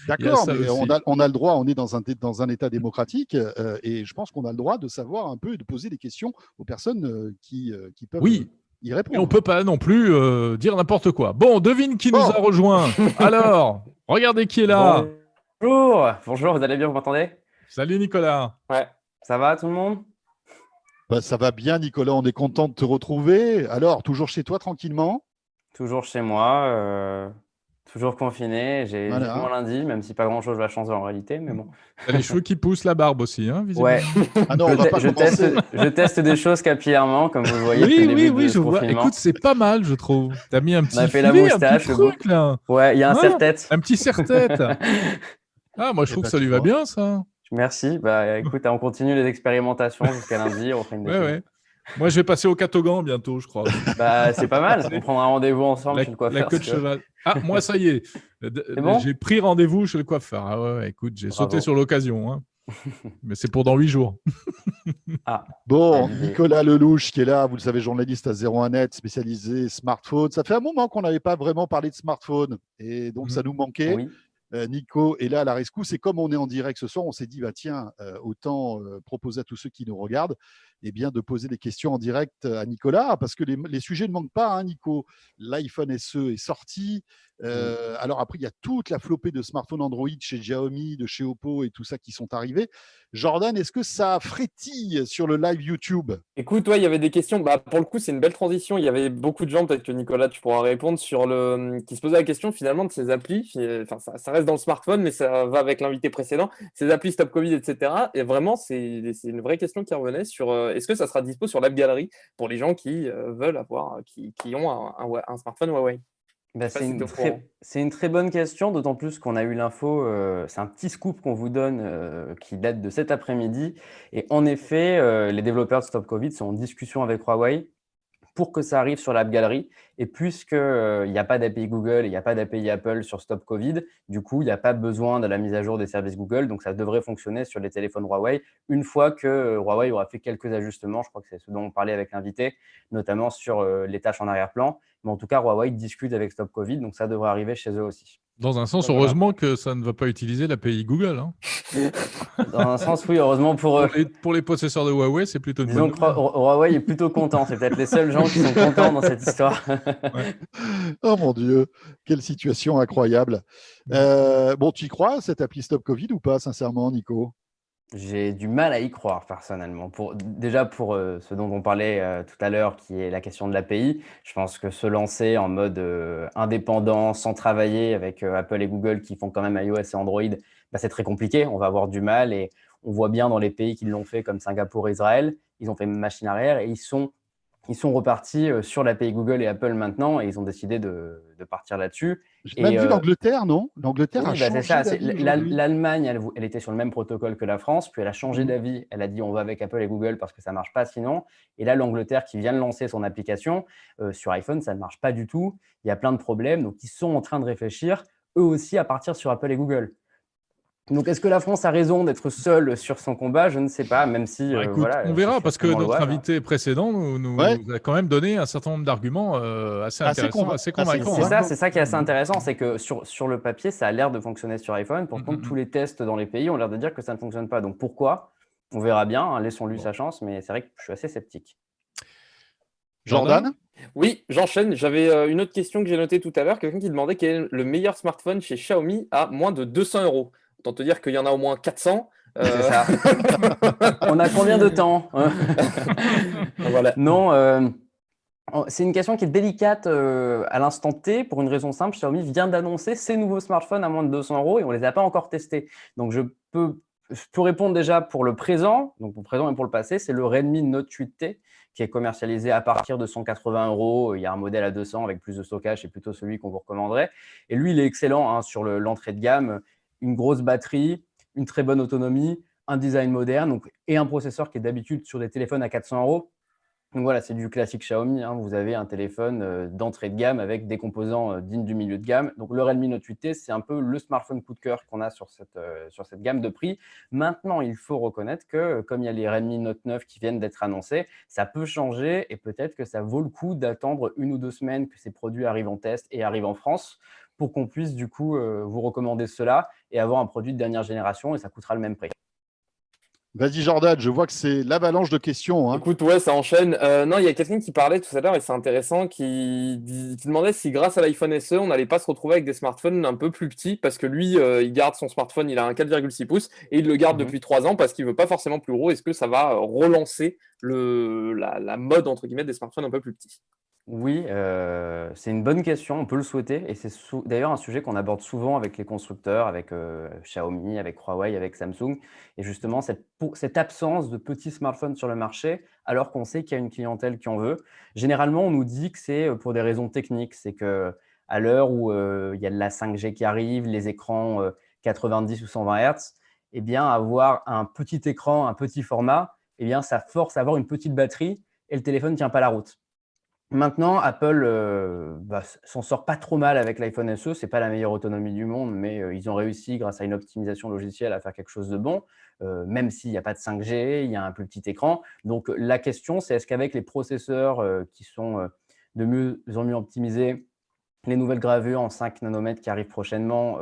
[SPEAKER 1] D'accord, mais on a le droit, on est dans un État démocratique et je pense qu'on a le droit de savoir un peu et de poser des questions aux personnes qui peuvent y répondre.
[SPEAKER 7] Et on ne peut pas non plus dire n'importe quoi. Bon, devine qui nous a rejoint. Alors, regardez qui est là.
[SPEAKER 8] Bonjour, vous allez bien, vous m'entendez?
[SPEAKER 7] Salut Nicolas.
[SPEAKER 8] Ouais, ça va tout le monde?
[SPEAKER 1] Ça va bien, Nicolas, on est content de te retrouver. Alors, toujours chez toi, tranquillement?
[SPEAKER 8] Toujours chez moi, toujours confiné. J'ai mon lundi, même si pas grand-chose va changer en réalité, mais bon.
[SPEAKER 7] T'as les cheveux qui poussent, la barbe aussi, visiblement.
[SPEAKER 8] Ouais.
[SPEAKER 1] Ah non, on va pas commencer.
[SPEAKER 8] Je teste des choses capillairement, comme vous le voyez.
[SPEAKER 7] Oui, je vois. Écoute, c'est pas mal, je trouve. T'as mis un petit
[SPEAKER 8] on a fait
[SPEAKER 7] filet,
[SPEAKER 8] la moustache,
[SPEAKER 7] un petit truc, là.
[SPEAKER 8] Ouais, il y a un serre-tête.
[SPEAKER 7] Un petit serre-tête. Ah, moi, je trouve que ça lui va bien, ça.
[SPEAKER 8] Merci. Bah, écoute, on continue les expérimentations jusqu'à lundi. On fera une décision.
[SPEAKER 7] Ouais. Moi, je vais passer au Catogan bientôt, je crois.
[SPEAKER 8] Bah, c'est pas mal. On prendra rendez-vous ensemble chez le coiffeur.
[SPEAKER 7] La queue de cheval. Ah, moi, ça y est.
[SPEAKER 8] Bon
[SPEAKER 7] J'ai pris rendez-vous chez le coiffeur. Ah ouais, écoute, j'ai sauté sur l'occasion. Hein. Mais c'est pour dans 8 jours.
[SPEAKER 1] Bon, Nicolas Lelouch, qui est là, vous le savez, journaliste à 01net, spécialisé smartphone. Ça fait un moment qu'on n'avait pas vraiment parlé de smartphone. Et donc, ça nous manquait.
[SPEAKER 8] Oui.
[SPEAKER 1] Nico est là à la rescousse. Et comme on est en direct ce soir, on s'est dit, bah, tiens, autant proposer à tous ceux qui nous regardent de poser des questions en direct à Nicolas, parce que les sujets ne manquent pas, hein, Nico. L'iPhone SE est sorti. Alors après, il y a toute la flopée de smartphones Android chez Xiaomi, de chez Oppo et tout ça qui sont arrivés. Jordan, est-ce que ça frétille sur le live YouTube?
[SPEAKER 3] Écoute, il y avait des questions. Bah, pour le coup, c'est une belle transition. Il y avait beaucoup de gens, peut-être que Nicolas, tu pourras répondre, qui se posaient la question finalement de ces applis. Enfin, ça reste dans le smartphone, mais ça va avec l'invité précédent. Ces applis Stop Covid, etc. Et vraiment, c'est une vraie question qui revenait sur est-ce que ça sera dispo sur l'App Gallery pour les gens qui veulent avoir, qui ont un smartphone Huawei?
[SPEAKER 8] Bah, c'est une très bonne question, d'autant plus qu'on a eu l'info, c'est un petit scoop qu'on vous donne qui date de cet après-midi. Et en effet, les développeurs de Stop Covid sont en discussion avec Huawei pour que ça arrive sur l'App Gallery. Et puisqu'il n'y a pas d'API Google et il n'y a pas d'API Apple sur Stop Covid, du coup, il n'y a pas besoin de la mise à jour des services Google. Donc, ça devrait fonctionner sur les téléphones Huawei une fois que Huawei aura fait quelques ajustements. Je crois que c'est ce dont on parlait avec l'invité, notamment sur les tâches en arrière-plan. Mais en tout cas, Huawei discute avec Stop Covid, donc ça devrait arriver chez eux aussi.
[SPEAKER 7] Dans un sens, heureusement que ça ne va pas utiliser l'API Google. Hein.
[SPEAKER 8] Dans un sens, oui, heureusement pour eux.
[SPEAKER 7] Pour les possesseurs de Huawei, c'est plutôt une
[SPEAKER 8] bonne nouvelle. Huawei est plutôt content. C'est peut-être les seuls gens qui sont contents dans cette histoire.
[SPEAKER 1] Oh mon Dieu, quelle situation incroyable. Bon, tu y crois, cette appli Stop Covid ou pas, sincèrement, Nico?
[SPEAKER 8] J'ai du mal à y croire personnellement. Déjà pour ce dont on parlait tout à l'heure, qui est la question de l'API, je pense que se lancer en mode indépendant, sans travailler avec Apple et Google qui font quand même iOS et Android, c'est très compliqué. On va avoir du mal et on voit bien dans les pays qui l'ont fait comme Singapour et Israël, ils ont fait machine arrière et ils sont repartis sur l'API Google et Apple maintenant et ils ont décidé de partir là-dessus.
[SPEAKER 1] J'ai même vu l'Angleterre, non? L'Angleterre a changé d'avis.
[SPEAKER 8] L'Allemagne, elle était sur le même protocole que la France, puis elle a changé d'avis. Elle a dit on va avec Apple et Google parce que ça ne marche pas sinon. Et là, l'Angleterre qui vient de lancer son application sur iPhone, ça ne marche pas du tout. Il y a plein de problèmes. Donc, ils sont en train de réfléchir, eux aussi, à partir sur Apple et Google. Donc, est-ce que la France a raison d'être seule sur son combat? Je ne sais pas, même si…
[SPEAKER 7] écoute, on verra, parce que notre invité précédent nous a quand même donné un certain nombre d'arguments assez intéressants, assez convaincants.
[SPEAKER 8] C'est ça qui est assez intéressant, c'est que sur le papier, ça a l'air de fonctionner sur iPhone. Pour contre, tous les tests dans les pays ont l'air de dire que ça ne fonctionne pas. Donc, pourquoi? On verra bien, hein, laissons-lui sa chance, mais c'est vrai que je suis assez sceptique.
[SPEAKER 1] Jordan?
[SPEAKER 3] Oui, j'enchaîne. J'avais une autre question que j'ai notée tout à l'heure. Quelqu'un qui demandait quel est le meilleur smartphone chez Xiaomi à moins de 200 €. Autant te dire qu'il y en a au moins 400.
[SPEAKER 8] C'est ça. On a combien de temps?
[SPEAKER 3] Voilà.
[SPEAKER 8] Non, c'est une question qui est délicate à l'instant T pour une raison simple. Xiaomi vient d'annoncer ses nouveaux smartphones à moins de 200 € et on ne les a pas encore testés. Donc, je peux répondre déjà pour le présent, donc pour le présent et pour le passé. C'est le Redmi Note 8T qui est commercialisé à partir de 180 €. Il y a un modèle à 200 avec plus de stockage, c'est plutôt celui qu'on vous recommanderait. Et lui, il est excellent sur l'entrée de gamme. Une grosse batterie, une très bonne autonomie, un design moderne et un processeur qui est d'habitude sur des téléphones à 400 €. Donc voilà, c'est du classique Xiaomi. Vous avez un téléphone d'entrée de gamme avec des composants dignes du milieu de gamme. Donc le Redmi Note 8T, c'est un peu le smartphone coup de cœur qu'on a sur cette gamme de prix. Maintenant, il faut reconnaître que comme il y a les Redmi Note 9 qui viennent d'être annoncés, ça peut changer et peut-être que ça vaut le coup d'attendre 1 ou 2 semaines que ces produits arrivent en test et arrivent en France pour qu'on puisse du coup vous recommander cela et avoir un produit de dernière génération et ça coûtera le même prix.
[SPEAKER 1] Vas-y Jordan, je vois que c'est l'avalanche de questions. Hein.
[SPEAKER 3] Écoute, ça enchaîne. Non, il y a quelqu'un qui parlait tout à l'heure et c'est intéressant, qui demandait si grâce à l'iPhone SE, on n'allait pas se retrouver avec des smartphones un peu plus petits parce que lui, il garde son smartphone, il a un 4,6 pouces et il le garde depuis 3 ans parce qu'il ne veut pas forcément plus gros. Est-ce que ça va relancer la mode entre guillemets des smartphones un peu plus petits?
[SPEAKER 8] Oui, c'est une bonne question, on peut le souhaiter et c'est d'ailleurs un sujet qu'on aborde souvent avec les constructeurs, avec Xiaomi, avec Huawei, avec Samsung et justement cette absence de petits smartphones sur le marché alors qu'on sait qu'il y a une clientèle qui en veut. Généralement, on nous dit que c'est pour des raisons techniques, c'est qu'à l'heure où il y a de la 5G qui arrive, les écrans 90 ou 120 Hz, eh bien, avoir un petit écran, un petit format, eh bien, ça force à avoir une petite batterie et le téléphone ne tient pas la route. Maintenant, Apple s'en sort pas trop mal avec l'iPhone SE. Ce n'est pas la meilleure autonomie du monde, mais ils ont réussi, grâce à une optimisation logicielle, à faire quelque chose de bon, même s'il n'y a pas de 5G, il y a un plus petit écran. Donc, la question, c'est est-ce qu'avec les processeurs qui sont de mieux en mieux optimisés, les nouvelles gravures en 5 nanomètres qui arrivent prochainement,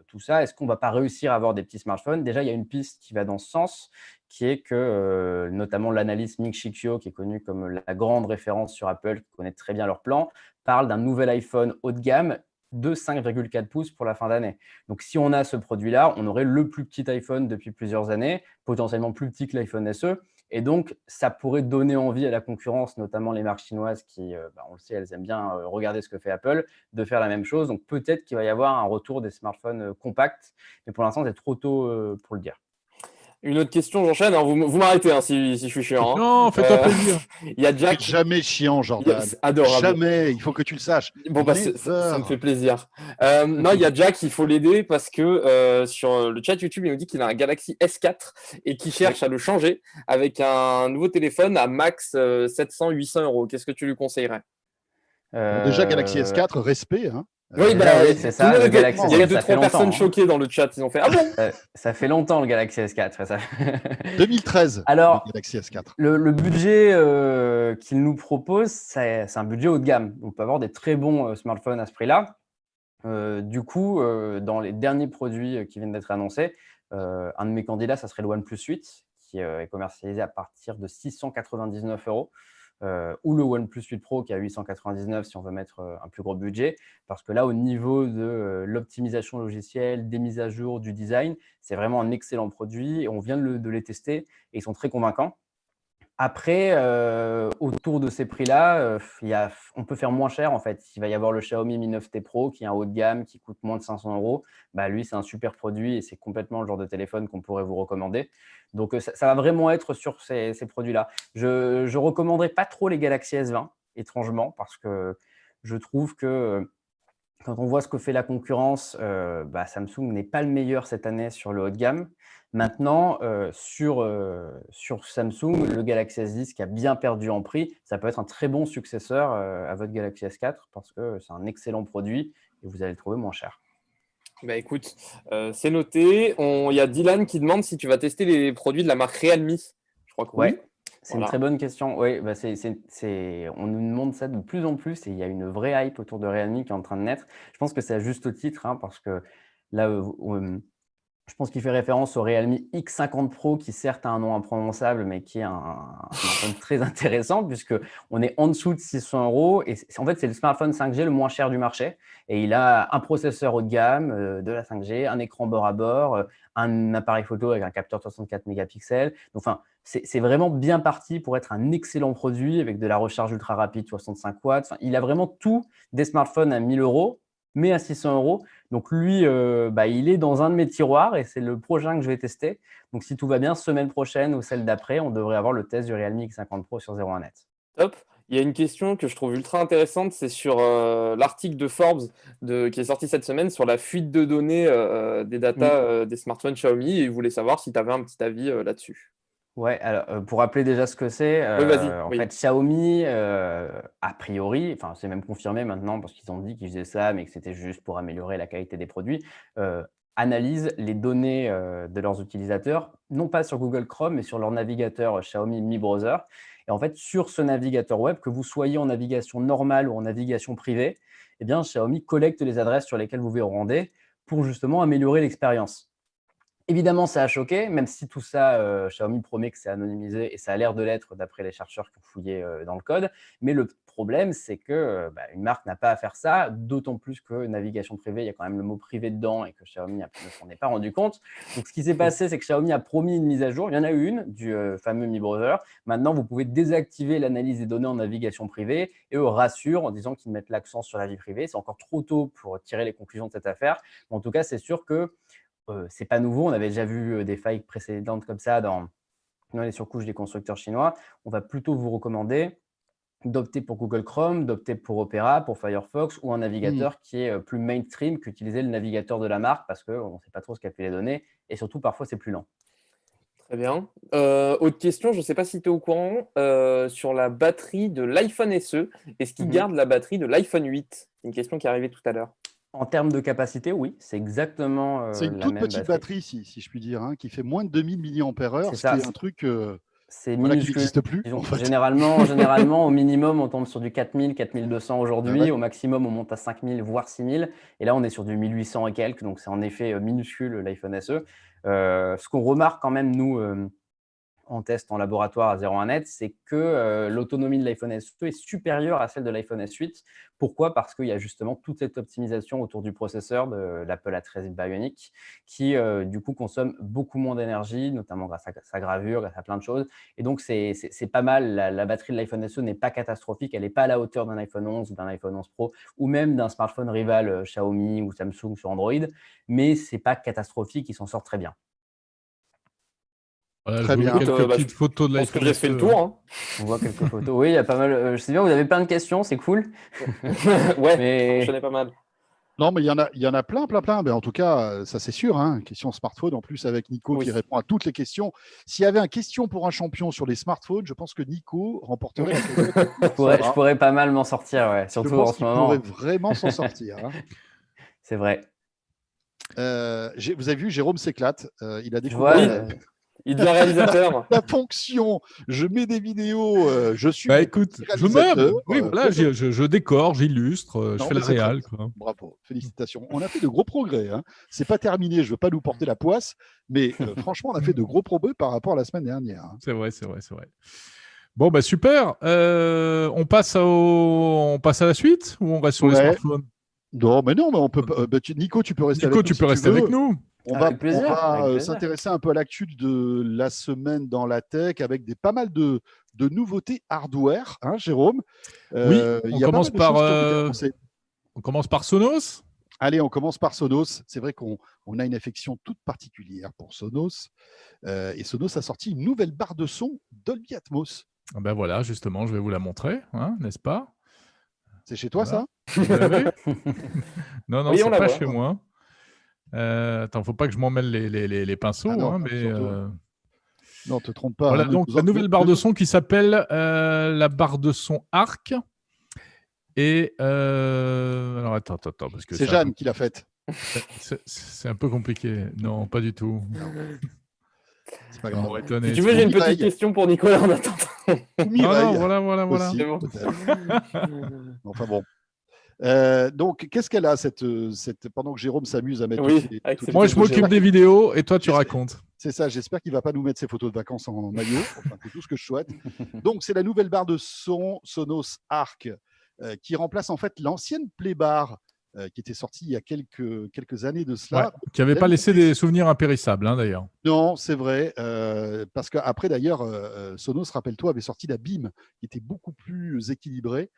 [SPEAKER 8] tout ça, est-ce qu'on ne va pas réussir à avoir des petits smartphones? Déjà, il y a une piste qui va dans ce sens, qui est que notamment l'analyste Ming Chi Kuo, qui est connu comme la grande référence sur Apple, qui connaît très bien leur plan, parle d'un nouvel iPhone haut de gamme de 5,4 pouces pour la fin d'année. Donc, si on a ce produit-là, on aurait le plus petit iPhone depuis plusieurs années, potentiellement plus petit que l'iPhone SE. Et donc, ça pourrait donner envie à la concurrence, notamment les marques chinoises qui, on le sait, elles aiment bien regarder ce que fait Apple, de faire la même chose. Donc, peut-être qu'il va y avoir un retour des smartphones compacts, mais pour l'instant, c'est trop tôt pour le dire.
[SPEAKER 3] Une autre question, j'enchaîne. Alors, vous m'arrêtez si je suis chiant.
[SPEAKER 7] Non, fais-toi plaisir.
[SPEAKER 3] Il y a Jack.
[SPEAKER 1] Jamais chiant, Jordan.
[SPEAKER 3] Adorable.
[SPEAKER 1] Jamais, il faut que tu le saches.
[SPEAKER 3] Bon, ça me fait plaisir. Non, il y a Jack, il faut l'aider parce que sur le chat YouTube, il nous dit qu'il a un Galaxy S4 et qu'il cherche à le changer avec un nouveau téléphone à max 700-800 euros. Qu'est-ce que tu lui conseillerais?
[SPEAKER 1] Bon, déjà, Galaxy S4, respect. Hein.
[SPEAKER 8] Oui, c'est ça.
[SPEAKER 3] Il y a eu 2-3
[SPEAKER 8] personnes
[SPEAKER 3] personnes choquées dans le chat. Ils ont fait « Ah bon ?»
[SPEAKER 8] Ça fait longtemps, le Galaxy S4. Ça.
[SPEAKER 1] 2013,
[SPEAKER 8] alors,
[SPEAKER 1] le Galaxy S4.
[SPEAKER 8] Le budget qu'il nous propose, c'est un budget haut de gamme. On peut avoir des très bons smartphones à ce prix-là. Du coup, dans les derniers produits qui viennent d'être annoncés, un de mes candidats, ça serait le OnePlus 8, qui est commercialisé à partir de 699 euros. Ou le OnePlus 8 Pro qui est à 899 si on veut mettre un plus gros budget, parce que là, au niveau de l'optimisation logicielle, des mises à jour, du design, c'est vraiment un excellent produit et on vient de les tester et ils sont très convaincants. Après, autour de ces prix-là, on peut faire moins cher en fait. Il va y avoir le Xiaomi Mi 9T Pro qui est un haut de gamme, qui coûte moins de 500 euros. Lui, c'est un super produit et c'est complètement le genre de téléphone qu'on pourrait vous recommander. Donc, ça va vraiment être sur ces produits-là. Je ne recommanderais pas trop les Galaxy S20, étrangement, parce que je trouve que quand on voit ce que fait la concurrence, Samsung n'est pas le meilleur cette année sur le haut de gamme. Maintenant, sur Samsung, le Galaxy S10 qui a bien perdu en prix, ça peut être un très bon successeur à votre Galaxy S4 parce que c'est un excellent produit et vous allez le trouver moins cher.
[SPEAKER 3] Écoute, c'est noté. Il y a Dylan qui demande si tu vas tester les produits de la marque Realme. Je crois que oui.
[SPEAKER 8] C'est une très bonne question. Oui, on nous demande ça de plus en plus et il y a une vraie hype autour de Realme qui est en train de naître. Je pense que c'est à juste titre parce que là, je pense qu'il fait référence au Realme X50 Pro qui certes a un nom imprononçable mais qui est un smartphone très intéressant puisqu'on est en dessous de 600 euros et en fait c'est le smartphone 5G le moins cher du marché et il a un processeur haut de gamme, de la 5G, un écran bord à bord, un appareil photo avec un capteur 64 mégapixels. Donc, c'est vraiment bien parti pour être un excellent produit avec de la recharge ultra rapide 65 watts. Il a vraiment tout des smartphones à 1000 euros mais à 600 euros. Donc, lui, il est dans un de mes tiroirs et c'est le prochain que je vais tester. Donc, si tout va bien, semaine prochaine ou celle d'après, on devrait avoir le test du Realme X50 Pro sur 01net.
[SPEAKER 3] Top. Il y a une question que je trouve ultra intéressante, c'est sur l'article de Forbes qui est sorti cette semaine sur la fuite de données des datas des smartphones Xiaomi et il voulait savoir si tu avais un petit avis là-dessus.
[SPEAKER 8] Ouais, alors pour rappeler déjà ce que c'est, en fait, Xiaomi, a priori, c'est même confirmé maintenant parce qu'ils ont dit qu'ils faisaient ça, mais que c'était juste pour améliorer la qualité des produits, analyse les données de leurs utilisateurs, non pas sur Google Chrome, mais sur leur navigateur Xiaomi Mi Browser. Et en fait, sur ce navigateur web, que vous soyez en navigation normale ou en navigation privée, eh bien, Xiaomi collecte les adresses sur lesquelles vous vous rendez pour justement améliorer l'expérience. Évidemment, ça a choqué, même si tout ça, Xiaomi promet que c'est anonymisé et ça a l'air de l'être d'après les chercheurs qui ont fouillé dans le code. Mais le problème, c'est que une marque n'a pas à faire ça, d'autant plus que navigation privée, il y a quand même le mot privé dedans et que Xiaomi ne s'en est pas rendu compte. Donc, ce qui s'est passé, c'est que Xiaomi a promis une mise à jour. Il y en a eu une du fameux Mi Browser. Maintenant, vous pouvez désactiver l'analyse des données en navigation privée et eux rassurent en disant qu'ils mettent l'accent sur la vie privée. C'est encore trop tôt pour tirer les conclusions de cette affaire. Mais en tout cas, c'est sûr que c'est pas nouveau, on avait déjà vu des failles précédentes comme ça dans les surcouches des constructeurs chinois. On va plutôt vous recommander d'opter pour Google Chrome, d'opter pour Opera, pour Firefox ou un navigateur qui est plus mainstream qu'utiliser le navigateur de la marque parce qu'on ne sait pas trop ce capte les données et surtout parfois c'est plus lent.
[SPEAKER 3] Très bien. Autre question, je ne sais pas si tu es au courant, sur la batterie de l'iPhone SE. Est-ce qu'il garde la batterie de l'iPhone 8? C'est une question qui est arrivée tout à l'heure.
[SPEAKER 8] En termes de capacité, oui, c'est exactement
[SPEAKER 1] C'est une
[SPEAKER 8] la
[SPEAKER 1] toute
[SPEAKER 8] même
[SPEAKER 1] petite batterie, si je puis dire, hein, qui fait moins de 2000 mAh,
[SPEAKER 8] C'est
[SPEAKER 1] ce
[SPEAKER 8] ça.
[SPEAKER 1] qui est un truc
[SPEAKER 8] c'est
[SPEAKER 1] voilà, qui
[SPEAKER 8] minuscule.
[SPEAKER 1] n'existe plus.
[SPEAKER 8] Disons,
[SPEAKER 1] En fait.
[SPEAKER 8] généralement, au minimum, on tombe sur du 4000, 4200 aujourd'hui.
[SPEAKER 1] Ah ouais.
[SPEAKER 8] Au maximum, on monte à 5000, voire 6000. Et là, on est sur du 1800 et quelques. Donc, c'est en effet minuscule l'iPhone SE. Ce qu'on remarque quand même, nous, en test en laboratoire à 01net, c'est que l'autonomie de l'iPhone SE est supérieure à celle de l'iPhone S8. Pourquoi? Parce qu'il y a justement toute cette optimisation autour du processeur de l'Apple A13 Bionic qui, du coup, consomme beaucoup moins d'énergie, notamment grâce à sa gravure, grâce à plein de choses. Et donc, c'est pas mal. La batterie de l'iPhone SE n'est pas catastrophique. Elle n'est pas à la hauteur d'un iPhone 11, d'un iPhone 11 Pro ou même d'un smartphone rival Xiaomi ou Samsung sur Android. Mais ce n'est pas catastrophique. Il s'en sort très bien.
[SPEAKER 7] Voilà,
[SPEAKER 1] Très
[SPEAKER 7] je vois
[SPEAKER 1] bien.
[SPEAKER 7] quelques petites photos de
[SPEAKER 3] Je pense que
[SPEAKER 7] l'iPhone
[SPEAKER 3] j'ai fait le
[SPEAKER 7] SE.
[SPEAKER 3] tour. Hein.
[SPEAKER 8] On voit quelques photos. Oui, il y a pas mal. Je sais bien, vous avez plein de questions, c'est cool.
[SPEAKER 3] Ouais,
[SPEAKER 8] Mais-
[SPEAKER 3] j'en ai pas mal.
[SPEAKER 1] Non, mais il y en a plein. Ben, en tout cas, ça c'est sûr. Hein, question smartphone, en plus avec Nico
[SPEAKER 3] Oui.
[SPEAKER 1] qui répond à toutes les questions. S'il y avait un question pour un champion sur les smartphones, je pense que Nico remporterait la cagnotte.
[SPEAKER 8] Je pourrais pas mal m'en sortir, ouais.
[SPEAKER 1] Je
[SPEAKER 8] Surtout
[SPEAKER 1] pense
[SPEAKER 8] en ce
[SPEAKER 1] qu'il
[SPEAKER 8] moment.
[SPEAKER 1] pourrait vraiment s'en sortir. Hein.
[SPEAKER 8] C'est vrai.
[SPEAKER 1] Vous avez vu, Jérôme s'éclate. Il a
[SPEAKER 8] Je
[SPEAKER 1] découvert
[SPEAKER 8] vois,
[SPEAKER 3] Il devient réalisateur.
[SPEAKER 1] la fonction. Je mets des vidéos. Je suis.
[SPEAKER 7] Bah
[SPEAKER 1] mon
[SPEAKER 7] écoute,
[SPEAKER 1] petit
[SPEAKER 7] je
[SPEAKER 1] réalisateur.
[SPEAKER 7] meuble. Oui, voilà,
[SPEAKER 1] Très
[SPEAKER 7] je décore, j'illustre, je
[SPEAKER 1] Non,
[SPEAKER 7] fais
[SPEAKER 1] mais
[SPEAKER 7] la
[SPEAKER 1] c'est très
[SPEAKER 7] réal.
[SPEAKER 1] bien.
[SPEAKER 7] Quoi.
[SPEAKER 1] Bravo, félicitations. On a fait de gros progrès. Hein. C'est pas terminé. Je veux pas nous porter la poisse, mais franchement, on a fait de gros progrès par rapport à la semaine dernière. Hein.
[SPEAKER 7] C'est vrai. Bon, bah super. On passe à la suite ou on reste sur les
[SPEAKER 1] Ouais.
[SPEAKER 7] smartphones?
[SPEAKER 1] Non, mais on peut. Nico, tu peux rester
[SPEAKER 7] Nico,
[SPEAKER 1] avec nous.
[SPEAKER 7] tu peux rester avec nous.
[SPEAKER 1] On va,
[SPEAKER 8] Avec plaisir, avec plaisir.
[SPEAKER 1] s'intéresser un peu à l'actu de la semaine dans la tech avec pas mal de nouveautés hardware, hein, Jérôme.
[SPEAKER 7] Oui,
[SPEAKER 1] il
[SPEAKER 7] on
[SPEAKER 1] y a pas
[SPEAKER 7] commence
[SPEAKER 1] mal de choses qui ont été
[SPEAKER 7] par.
[SPEAKER 1] annoncées.
[SPEAKER 7] On commence par Sonos.
[SPEAKER 1] Allez, on commence par Sonos. C'est vrai qu'on a une affection toute particulière pour Sonos. Et Sonos a sorti une nouvelle barre de son Dolby Atmos.
[SPEAKER 7] Ah ben voilà, justement, je vais vous la montrer, hein, n'est-ce pas?
[SPEAKER 1] C'est chez toi,
[SPEAKER 7] Voilà.
[SPEAKER 1] ça?
[SPEAKER 7] Vous l'avez? Non,
[SPEAKER 3] Oui,
[SPEAKER 7] c'est
[SPEAKER 3] on la
[SPEAKER 7] pas
[SPEAKER 3] voit.
[SPEAKER 7] chez moi. Attends, faut pas que je m'en mêle les pinceaux,
[SPEAKER 1] Ah non,
[SPEAKER 7] hein,
[SPEAKER 1] non,
[SPEAKER 7] mais
[SPEAKER 1] surtout. Non, te trompe pas.
[SPEAKER 7] voilà,
[SPEAKER 1] hein,
[SPEAKER 7] donc la nouvelle barre de son qui s'appelle la barre de son Arc. Et alors attends, parce que
[SPEAKER 1] C'est
[SPEAKER 7] un
[SPEAKER 1] Jeanne
[SPEAKER 7] peu-
[SPEAKER 1] qui l'a faite.
[SPEAKER 7] c'est un peu compliqué. Non, pas du tout.
[SPEAKER 1] C'est pas
[SPEAKER 7] On
[SPEAKER 1] grave.
[SPEAKER 7] va étonner.
[SPEAKER 3] Si tu veux, j'ai une petite question pour Nicolas en attendant.
[SPEAKER 1] Mireille
[SPEAKER 7] voilà.
[SPEAKER 1] aussi,
[SPEAKER 3] C'est bon.
[SPEAKER 1] peut-être. Enfin bon. Donc, qu'est-ce qu'elle a cette pendant que Jérôme s'amuse à mettre
[SPEAKER 3] Oui,
[SPEAKER 1] toutes les
[SPEAKER 3] avec ses
[SPEAKER 7] Moi, je
[SPEAKER 3] photos,
[SPEAKER 7] m'occupe des vidéos et toi, tu racontes.
[SPEAKER 1] C'est ça, j'espère qu'il ne va pas nous mettre ses photos de vacances en maillot. Enfin, c'est tout ce que je souhaite. Donc, c'est la nouvelle barre de son Sonos Arc qui remplace en fait l'ancienne Playbar qui était sortie il y a quelques années de cela.
[SPEAKER 7] Ouais, qui n'avait pas laissé des souvenirs impérissables, hein, d'ailleurs.
[SPEAKER 1] Non, c'est vrai. Parce qu'après, d'ailleurs, Sonos, rappelle-toi, avait sorti la BIM qui était beaucoup plus équilibrée.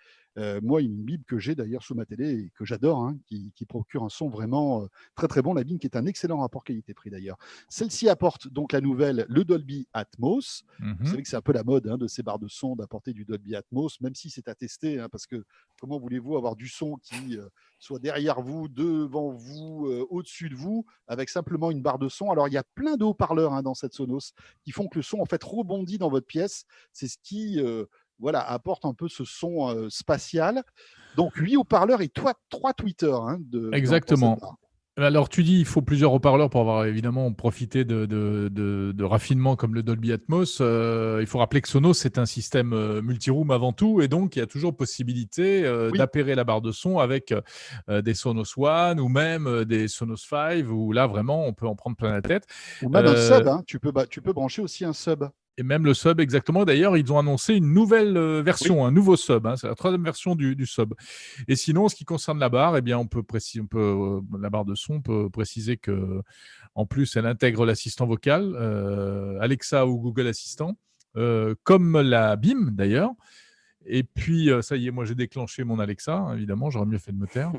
[SPEAKER 1] Moi, une BIM que j'ai d'ailleurs sous ma télé et que j'adore, hein, qui procure un son vraiment très très bon. La BIM qui est un excellent rapport qualité-prix d'ailleurs. Celle-ci apporte donc la nouvelle, le Dolby Atmos. Vous savez que c'est un peu la mode hein, de ces barres de son d'apporter du Dolby Atmos, même si c'est à tester, hein, parce que comment voulez-vous avoir du son qui soit derrière vous, devant vous, au-dessus de vous, avec simplement une barre de son. Alors, il y a plein de haut-parleurs hein, dans cette Sonos qui font que le son en fait rebondit dans votre pièce. C'est ce qui apporte un peu ce son spatial. Donc, 8 haut-parleurs et 3 tweeters. Hein,
[SPEAKER 7] Exactement.
[SPEAKER 1] dans cette barre.
[SPEAKER 7] Alors, tu dis il faut plusieurs haut-parleurs pour avoir évidemment profité de raffinements comme le Dolby Atmos. Il faut rappeler que Sonos, c'est un système multiroom avant tout, et donc il y a toujours possibilité d'appairer la barre de son avec des Sonos One ou même des Sonos 5, où là, vraiment, on peut en prendre plein la tête.
[SPEAKER 1] Ou même un sub. Hein. Tu peux brancher aussi un sub.
[SPEAKER 7] Et même le sub, exactement. D'ailleurs, ils ont annoncé une nouvelle version, un nouveau sub. Hein, c'est la 3e version du sub. Et sinon, en ce qui concerne la barre, eh bien, la barre de son, on peut préciser que, en plus, elle intègre l'assistant vocal, Alexa ou Google Assistant, comme la BIM d'ailleurs. Et puis, ça y est, moi, j'ai déclenché mon Alexa. Hein, évidemment, j'aurais mieux fait de me taire.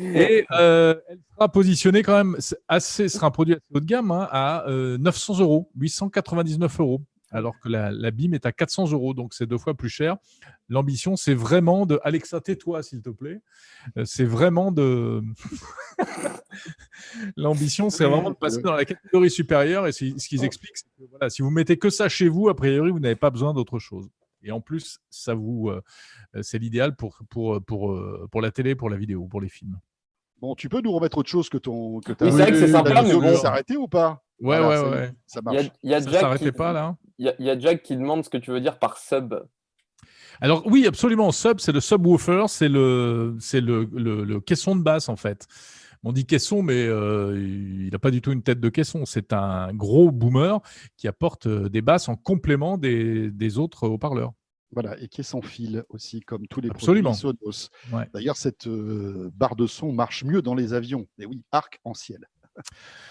[SPEAKER 7] Et elle sera positionnée quand même sera un produit assez haut de gamme hein, à 900 €, 899 €. alors que la BIM est à 400 €, donc c'est 2 fois plus cher. L'ambition, c'est vraiment de… Alexa, tais-toi, s'il te plaît. C'est vraiment de… L'ambition, c'est vraiment de passer dans la catégorie supérieure. Et ce qu'ils expliquent, c'est que voilà, si vous mettez que ça chez vous, a priori, vous n'avez pas besoin d'autre chose. Et en plus, c'est l'idéal pour la télé, pour la vidéo, pour les films.
[SPEAKER 1] Bon, tu peux nous remettre autre chose que ta
[SPEAKER 3] Oui, c'est vrai que c'est sympa, mais bon.
[SPEAKER 1] s'arrêter ou pas?
[SPEAKER 7] Ouais,
[SPEAKER 1] Voilà, ça marche.
[SPEAKER 3] Il y a
[SPEAKER 7] Ça
[SPEAKER 3] Jack
[SPEAKER 7] s'arrêtait pas, là.
[SPEAKER 3] Il y a Jack qui demande ce que tu veux dire par sub.
[SPEAKER 7] Alors oui, absolument. Sub, c'est le subwoofer, c'est le caisson de basse en fait. On dit caisson, mais il n'a pas du tout une tête de caisson. C'est un gros boomer qui apporte des basses en complément des autres haut-parleurs.
[SPEAKER 1] Voilà, et qui est sans fil aussi, comme tous les
[SPEAKER 7] Absolument.
[SPEAKER 1] produits Sonos.
[SPEAKER 7] Ouais.
[SPEAKER 1] D'ailleurs, cette barre de son marche mieux dans les avions. Et oui, arc-en-ciel.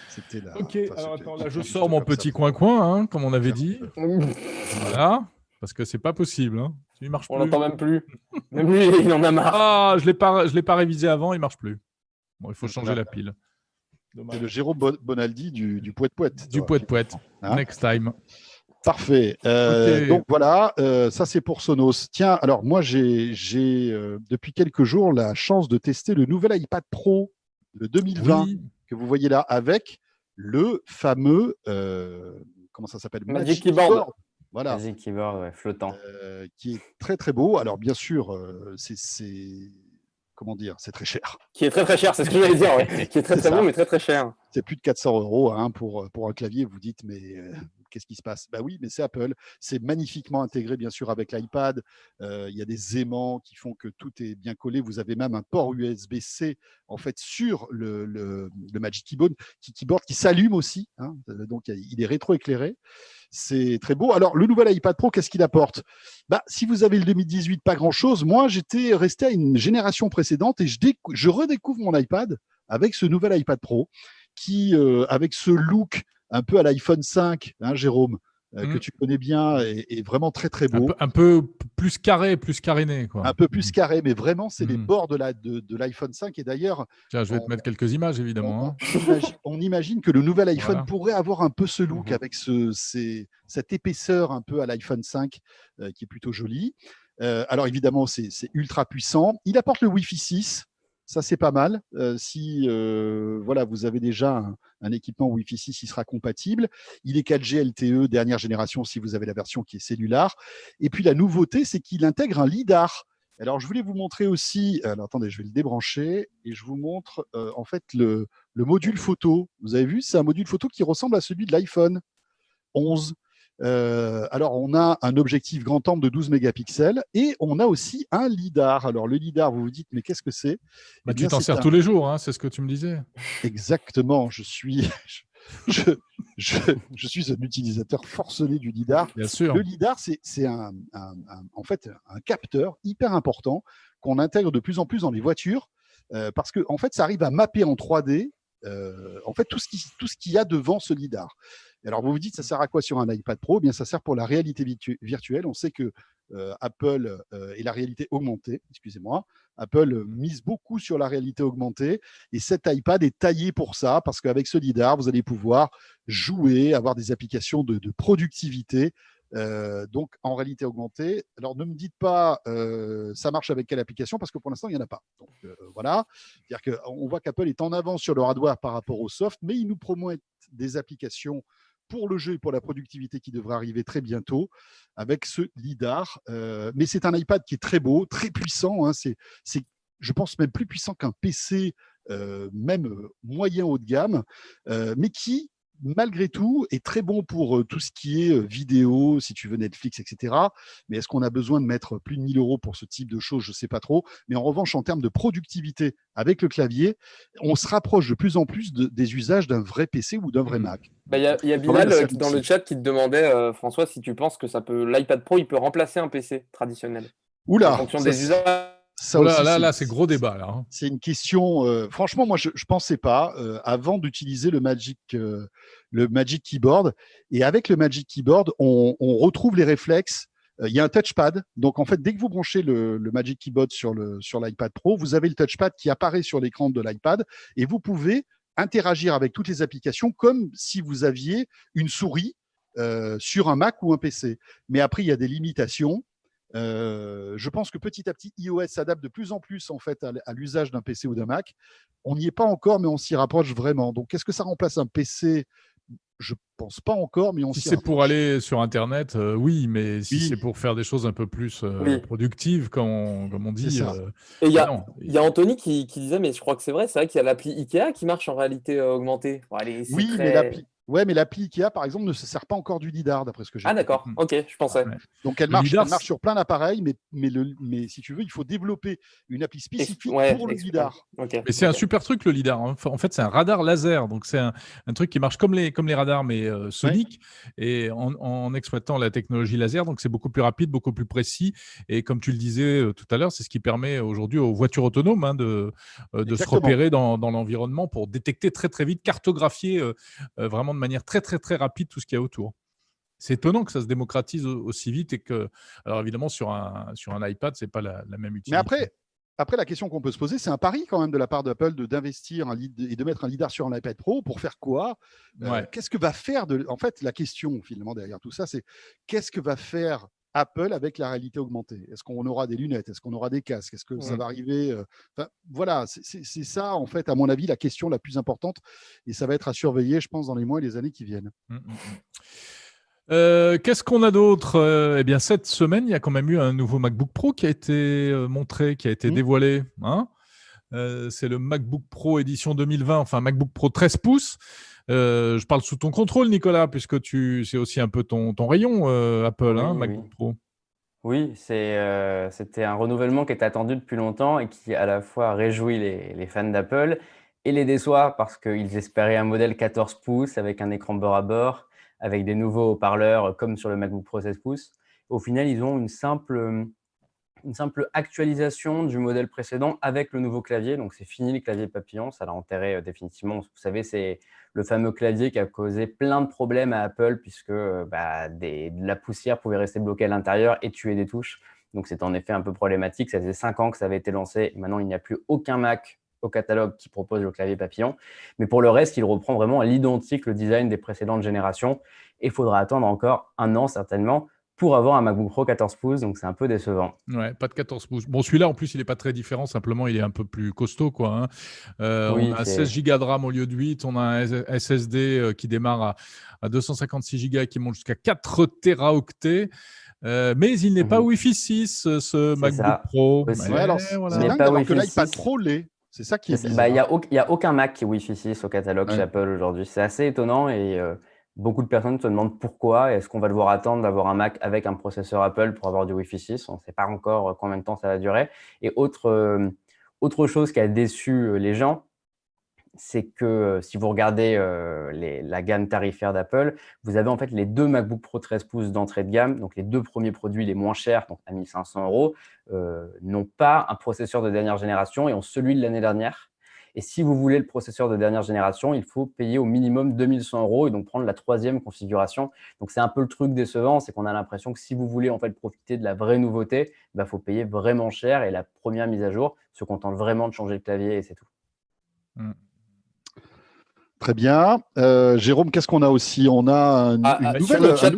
[SPEAKER 1] C'était là.
[SPEAKER 7] Ok, alors attends, là je sors mon petit coin-coin, hein, comme on avait dit. Voilà, parce que c'est pas possible. Hein. Il marche plus.
[SPEAKER 3] On l'entend même plus. Même lui, il en a marre.
[SPEAKER 7] Ah, je l'ai pas révisé avant, il marche plus. Bon, il faut changer la pile.
[SPEAKER 1] C'est le Jérôme Bonaldi du poète-poète.
[SPEAKER 7] Du poète-poète.
[SPEAKER 1] Hein?
[SPEAKER 7] Next time.
[SPEAKER 1] Parfait.
[SPEAKER 7] Okay.
[SPEAKER 1] Donc voilà, ça c'est pour Sonos. Tiens, alors moi j'ai depuis quelques jours la chance de tester le nouvel iPad Pro, le 2020, que vous voyez là, avec le fameux, comment ça s'appelle,
[SPEAKER 3] Magic Keyboard.
[SPEAKER 1] Voilà.
[SPEAKER 8] Magic Keyboard, ouais, flottant.
[SPEAKER 1] Qui est très très beau. Alors bien sûr, comment dire, c'est très cher.
[SPEAKER 3] Qui est très très cher, c'est ce que j'allais dire, ouais. Qui est très très beau, mais très très cher.
[SPEAKER 1] C'est plus de 400 € hein, pour un clavier. Vous dites, mais qu'est-ce qui se passe? Bah oui, mais c'est Apple. C'est magnifiquement intégré, bien sûr, avec l'iPad. Il y a des aimants qui font que tout est bien collé. Vous avez même un port USB-C en fait sur le Magic Keyboard qui s'allume aussi. Hein, donc il est rétroéclairé. C'est très beau. Alors, le nouvel iPad Pro, qu'est-ce qu'il apporte? Bah, si vous avez le 2018, pas grand-chose. Moi, j'étais resté à une génération précédente et je redécouvre mon iPad avec ce nouvel iPad Pro qui, avec ce look un peu à l'iPhone 5, hein, Jérôme, que tu connais bien, est vraiment très, très beau.
[SPEAKER 7] Un peu plus carré, plus caréné, quoi.
[SPEAKER 1] Un peu plus carré, mais vraiment, c'est les bords de l'iPhone 5. Et d'ailleurs…
[SPEAKER 7] Tiens, je vais te mettre quelques images, évidemment.
[SPEAKER 1] On imagine que le nouvel iPhone pourrait avoir un peu ce look avec cette épaisseur un peu à l'iPhone 5 qui est plutôt jolie. Alors évidemment, c'est ultra puissant. Il apporte le Wi-Fi 6. Ça, c'est pas mal. Si voilà, vous avez déjà un équipement Wi-Fi 6, il sera compatible. Il est 4G LTE dernière génération si vous avez la version qui est cellulaire. Et puis, la nouveauté, c'est qu'il intègre un lidar. Alors, je voulais vous montrer aussi… Alors, attendez, je vais le débrancher et je vous montre en fait le module photo. Vous avez vu, c'est un module photo qui ressemble à celui de l'iPhone 11. Alors, on a un objectif grand angle de 12 mégapixels et on a aussi un lidar. Alors, le lidar, vous vous dites, mais qu'est-ce que c'est?
[SPEAKER 7] Bah, tu t'en sers tous les jours, hein, c'est ce que tu me disais.
[SPEAKER 1] Exactement, je suis un utilisateur forcené du lidar.
[SPEAKER 7] Bien sûr.
[SPEAKER 1] Le lidar, c'est en fait un capteur hyper important qu'on intègre de plus en plus dans les voitures parce que en fait, ça arrive à mapper en 3D en fait tout ce qu'il y a devant ce lidar. Alors, vous vous dites, ça sert à quoi sur un iPad Pro? Eh bien, ça sert pour la réalité virtuelle. On sait que Apple et la réalité augmentée, excusez-moi, Apple mise beaucoup sur la réalité augmentée et cet iPad est taillé pour ça parce qu'avec ce lidar, vous allez pouvoir jouer, avoir des applications de productivité. Donc, en réalité augmentée. Alors, ne me dites pas ça marche avec quelle application parce que pour l'instant, il n'y en a pas. Donc, voilà. C'est-à-dire qu'on voit qu'Apple est en avance sur le hardware par rapport au soft, mais il nous promet des applications pour le jeu et pour la productivité qui devrait arriver très bientôt avec ce lidar. Mais c'est un iPad qui est très beau, très puissant. Hein. C'est, je pense, même plus puissant qu'un PC, même moyen haut de gamme, mais qui, malgré tout, est très bon pour tout ce qui est vidéo, si tu veux Netflix, etc. Mais est-ce qu'on a besoin de mettre plus de 1 000 € pour ce type de choses? Je ne sais pas trop. Mais en revanche, en termes de productivité avec le clavier, on se rapproche de plus en plus des usages d'un vrai PC ou d'un vrai Mac.
[SPEAKER 3] Il y a Bilal dans le chat qui te demandait, François, si tu penses que l'iPad Pro, il peut remplacer un PC traditionnel.
[SPEAKER 1] Oula,
[SPEAKER 3] en fonction des usages.
[SPEAKER 1] Ça aussi,
[SPEAKER 7] là, c'est gros débat. Là, hein.
[SPEAKER 1] C'est une question. Franchement, moi, je ne pensais pas avant d'utiliser le Magic Keyboard. Et avec le Magic Keyboard, on retrouve les réflexes. Il y a un touchpad. Donc, en fait, dès que vous branchez le Magic Keyboard sur l'iPad Pro, vous avez le touchpad qui apparaît sur l'écran de l'iPad et vous pouvez interagir avec toutes les applications comme si vous aviez une souris sur un Mac ou un PC. Mais après, il y a des limitations. Je pense que petit à petit, iOS s'adapte de plus en plus en fait à l'usage d'un PC ou d'un Mac. On n'y est pas encore, mais on s'y rapproche vraiment. Donc, est-ce que ça remplace un PC? Je pense pas encore, mais on
[SPEAKER 7] Si
[SPEAKER 1] s'y
[SPEAKER 7] c'est
[SPEAKER 1] rapproche.
[SPEAKER 7] pour aller sur Internet, oui, mais si
[SPEAKER 1] Oui.
[SPEAKER 7] c'est pour faire des choses un peu plus
[SPEAKER 3] Oui.
[SPEAKER 7] productives, comme on dit,
[SPEAKER 1] C'est ça.
[SPEAKER 3] Et il y a,
[SPEAKER 7] non.
[SPEAKER 3] il y a Anthony qui disait, mais je crois que c'est vrai qu'il y a l'appli Ikea qui marche en réalité augmentée. Bon, allez, c'est
[SPEAKER 1] Oui, mais
[SPEAKER 3] très...
[SPEAKER 1] l'appli Ikea, par exemple, ne se sert pas encore du LiDAR, d'après ce que j'ai
[SPEAKER 3] Ah
[SPEAKER 1] compris.
[SPEAKER 3] d'accord, ok, je pensais.
[SPEAKER 7] Ouais.
[SPEAKER 1] Donc, elle
[SPEAKER 7] Le
[SPEAKER 1] marche,
[SPEAKER 7] LiDAR,
[SPEAKER 1] elle marche sur plein d'appareils, mais si tu veux, il faut développer une appli spécifique
[SPEAKER 3] Ouais,
[SPEAKER 1] pour le LiDAR.
[SPEAKER 3] ok.
[SPEAKER 7] Mais c'est un
[SPEAKER 3] ok.
[SPEAKER 7] super truc le lidar. En fait, c'est un radar laser. Donc, c'est un truc qui marche comme les radars, mais soniques, et en exploitant la technologie laser. Donc, c'est beaucoup plus rapide, beaucoup plus précis. Et comme tu le disais tout à l'heure, c'est ce qui permet aujourd'hui aux voitures autonomes de se
[SPEAKER 1] Exactement.
[SPEAKER 7] repérer dans l'environnement pour détecter très, très vite, cartographier vraiment de manière très, très, très rapide tout ce qu'il y a autour. C'est étonnant que ça se démocratise aussi vite et que, alors évidemment, sur un iPad, c'est pas la même utilité.
[SPEAKER 1] Mais après, la question qu'on peut se poser, c'est un pari quand même de la part d'Apple d'investir et de mettre un LiDAR sur un iPad Pro pour faire quoi?
[SPEAKER 7] Ouais.
[SPEAKER 1] Qu'est-ce que va faire en fait, la question finalement derrière tout ça, c'est qu'est-ce que va faire Apple avec la réalité augmentée? Est-ce qu'on aura des lunettes? Est-ce qu'on aura des casques? Est-ce que ça va arriver? Enfin, voilà, c'est ça, en fait, à mon avis, la question la plus importante. Et ça va être à surveiller, je pense, dans les mois et les années qui viennent.
[SPEAKER 7] Qu'est-ce qu'on a d'autre? Eh bien, cette semaine, il y a quand même eu un nouveau MacBook Pro qui a été montré, qui a été dévoilé. Hein, c'est le MacBook Pro édition 2020, enfin MacBook Pro 13 pouces. Je parle sous ton contrôle, Nicolas, puisque c'est aussi un peu ton rayon, Apple,
[SPEAKER 8] Oui,
[SPEAKER 7] hein,
[SPEAKER 8] oui.
[SPEAKER 7] MacBook Pro.
[SPEAKER 8] Oui, c'était un renouvellement qui était attendu depuis longtemps et qui à la fois réjouit les fans d'Apple et les déçoit parce qu'ils espéraient un modèle 14 pouces avec un écran bord à bord, avec des nouveaux haut-parleurs comme sur le MacBook Pro 16 pouces. Au final, ils ont une simple actualisation du modèle précédent avec le nouveau clavier. Donc, c'est fini le clavier papillon, ça l'a enterré définitivement. Vous savez, c'est le fameux clavier qui a causé plein de problèmes à Apple puisque de la poussière pouvait rester bloquée à l'intérieur et tuer des touches. Donc, c'est en effet un peu problématique. Ça faisait 5 ans que ça avait été lancé. Et maintenant, il n'y a plus aucun Mac au catalogue qui propose le clavier papillon. Mais pour le reste, il reprend vraiment à l'identique le design des précédentes générations. Et il faudra attendre encore 1 an certainement pour avoir un MacBook Pro 14 pouces, donc c'est un peu décevant.
[SPEAKER 7] Ouais, pas de 14 pouces. Bon, celui-là, en plus, il n'est pas très différent, simplement, il est un peu plus costaud, quoi. Hein.
[SPEAKER 8] Oui,
[SPEAKER 7] on a 16 Go de RAM au lieu de 8, on a un SSD qui démarre à 256 Go et qui monte jusqu'à 4 Teraoctets. Mais il n'est pas Wi-Fi 6, ce MacBook
[SPEAKER 8] ça.
[SPEAKER 7] Pro.
[SPEAKER 8] Aussi.
[SPEAKER 1] Ouais, alors,
[SPEAKER 7] voilà.
[SPEAKER 1] c'est dingue,
[SPEAKER 8] pas
[SPEAKER 1] alors que
[SPEAKER 8] Wi-Fi
[SPEAKER 1] l'iPad
[SPEAKER 8] 6.
[SPEAKER 1] Pro l'est. C'est ça qui est bizarre.
[SPEAKER 8] Il n'y a aucun Mac qui est Wi-Fi 6 au catalogue chez Apple aujourd'hui. C'est assez étonnant et beaucoup de personnes se demandent pourquoi. Est-ce qu'on va devoir attendre d'avoir un Mac avec un processeur Apple pour avoir du Wi-Fi 6? On ne sait pas encore combien de temps ça va durer. Et autre chose qui a déçu les gens, c'est que si vous regardez la gamme tarifaire d'Apple, vous avez en fait les 2 MacBook Pro 13 pouces d'entrée de gamme, donc les 2 premiers produits les moins chers, donc à 1 500 €, n'ont pas un processeur de dernière génération et ont celui de l'année dernière. Et si vous voulez le processeur de dernière génération, il faut payer au minimum 2 100 € et donc prendre la 3e configuration. Donc c'est un peu le truc décevant, c'est qu'on a l'impression que si vous voulez en fait profiter de la vraie nouveauté, il faut payer vraiment cher et la première mise à jour se contente vraiment de changer le clavier et c'est tout.
[SPEAKER 1] Très bien. Jérôme, qu'est-ce qu'on a aussi? On a une nouvelle.
[SPEAKER 3] Sur le chat,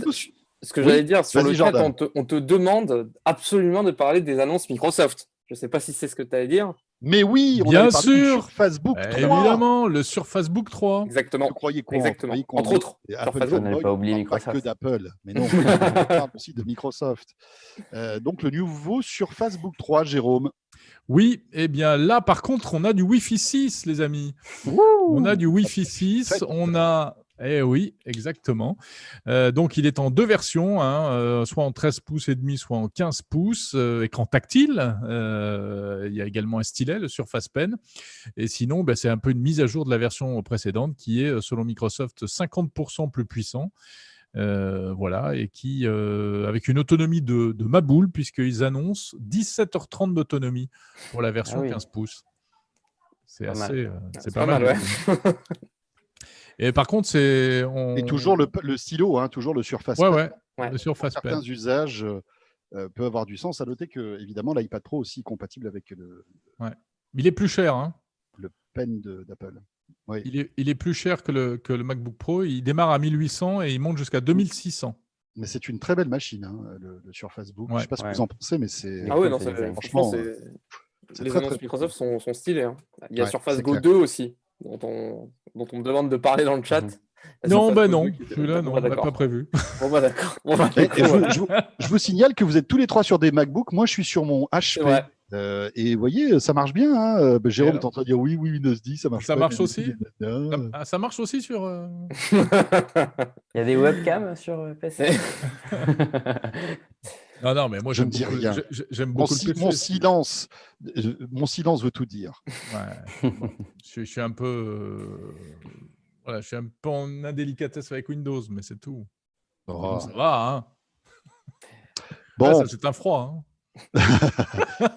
[SPEAKER 3] ce que j'allais dire, sur le chat, on te demande absolument de parler des annonces Microsoft. Je ne sais pas si c'est ce que tu allais dire.
[SPEAKER 1] Mais oui, on
[SPEAKER 7] bien
[SPEAKER 1] avait parlé du
[SPEAKER 7] sûr,
[SPEAKER 1] Surface Book 3.
[SPEAKER 7] Évidemment, le Surface Book 3.
[SPEAKER 3] Exactement.
[SPEAKER 1] Vous croyez quoi?
[SPEAKER 3] Exactement.
[SPEAKER 1] Vous croyez
[SPEAKER 3] Entre autres,
[SPEAKER 1] Apple
[SPEAKER 8] On n'avait pas oublié
[SPEAKER 1] pas
[SPEAKER 8] Microsoft.
[SPEAKER 1] que d'Apple, mais non, on parle aussi de Microsoft. Donc le nouveau Surface Book 3, Jérôme.
[SPEAKER 7] Oui, eh bien là, par contre, on a du Wi-Fi 6, les amis. On a du Wi-Fi 6, on a... Eh oui, exactement. Donc, il est en 2 versions, hein, soit en 13 pouces et demi, soit en 15 pouces, écran tactile. Il y a également un stylet, le Surface Pen. Et sinon, c'est un peu une mise à jour de la version précédente qui est, selon Microsoft, 50% plus puissant. Voilà, et qui, avec une autonomie de ma boule, puisqu'ils annoncent 17h30 d'autonomie pour la version 15 pouces. C'est assez, c'est pas mal. Et par contre, c'est
[SPEAKER 1] toujours le stylo, hein, toujours le Surface Pen.
[SPEAKER 7] Le Surface Pen.
[SPEAKER 1] Certains usages peut avoir du sens. À noter que, évidemment, l'iPad Pro aussi est compatible avec
[SPEAKER 7] Il est plus cher, hein.
[SPEAKER 1] le Pen d'Apple. Oui.
[SPEAKER 7] Il est plus cher que le MacBook Pro. Il démarre à 1800 et il monte jusqu'à 2600.
[SPEAKER 1] Mais c'est une très belle machine, hein, le Surface Book. Je ne sais pas ce que vous en pensez, mais c'est
[SPEAKER 3] Ah ouais, non,
[SPEAKER 1] franchement,
[SPEAKER 3] les
[SPEAKER 1] très,
[SPEAKER 3] annonces
[SPEAKER 1] très
[SPEAKER 3] Microsoft sont stylées. Hein. Il y a
[SPEAKER 1] Ouais,
[SPEAKER 3] Surface
[SPEAKER 1] c'est
[SPEAKER 3] Go
[SPEAKER 1] clair.
[SPEAKER 3] 2 aussi, dont on me demande de parler dans le chat. La
[SPEAKER 7] Non,
[SPEAKER 3] Surface
[SPEAKER 7] bah
[SPEAKER 3] Go
[SPEAKER 7] non,
[SPEAKER 3] 2 qui était-
[SPEAKER 7] celui-là,
[SPEAKER 3] Bon,
[SPEAKER 7] non,
[SPEAKER 3] bah,
[SPEAKER 7] on l'a
[SPEAKER 3] d'accord.
[SPEAKER 7] pas prévu.
[SPEAKER 3] Bon, bah d'accord. Bon, bah,
[SPEAKER 1] Et
[SPEAKER 3] du coup,
[SPEAKER 1] je vous signale que vous êtes tous les trois sur des MacBooks. Moi, je suis sur mon
[SPEAKER 3] c'est
[SPEAKER 1] HP.
[SPEAKER 3] vrai.
[SPEAKER 1] Et vous voyez, ça marche bien. Hein. Jérôme est
[SPEAKER 7] alors
[SPEAKER 1] en train de dire oui, Windows 10, ça marche
[SPEAKER 7] Ça
[SPEAKER 1] pas.
[SPEAKER 7] marche aussi
[SPEAKER 1] nanana.
[SPEAKER 7] Ça marche aussi sur.
[SPEAKER 8] Il y a des webcams sur PC.
[SPEAKER 7] Non, mais moi
[SPEAKER 1] Je
[SPEAKER 7] j'aime
[SPEAKER 1] ne dis
[SPEAKER 7] beaucoup,
[SPEAKER 1] rien.
[SPEAKER 7] j'aime beaucoup le PC.
[SPEAKER 1] Mon silence veut tout dire.
[SPEAKER 7] Ouais. Bon, je suis un peu. Voilà, je suis un peu en indélicatesse avec Windows, mais c'est tout.
[SPEAKER 1] Oh.
[SPEAKER 7] Ça va, hein.
[SPEAKER 1] Bon,
[SPEAKER 7] Là, ça jette un froid. Hein.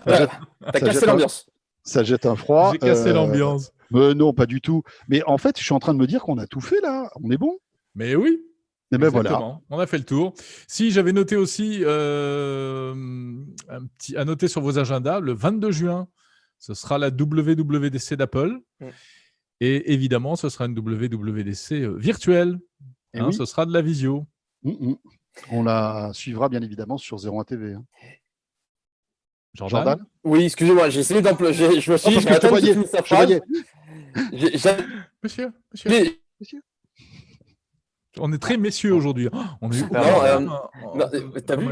[SPEAKER 3] T'as cassé l'ambiance.
[SPEAKER 1] Ça jette un froid.
[SPEAKER 7] J'ai cassé l'ambiance.
[SPEAKER 1] Mais non, pas du tout. Mais en fait, je suis en train de me dire qu'on a tout fait là. On est bon.
[SPEAKER 7] Mais oui.
[SPEAKER 1] Et ben voilà.
[SPEAKER 7] Exactement. On a fait le tour. Si j'avais noté aussi à noter sur vos agendas, le 22 juin, ce sera la WWDC d'Apple. Et évidemment, ce sera une WWDC virtuelle. Hein,
[SPEAKER 1] oui.
[SPEAKER 7] Ce sera de la visio.
[SPEAKER 1] On la suivra bien évidemment sur 01 TV. Hein.
[SPEAKER 7] Jordan.
[SPEAKER 3] Oui, excusez-moi, j'ai essayé d'employer. Je me suis dit,
[SPEAKER 1] parce que je te voyais. Je voyais.
[SPEAKER 7] Monsieur.
[SPEAKER 3] Monsieur.
[SPEAKER 7] On est très messieurs aujourd'hui. On est
[SPEAKER 3] t'as vu,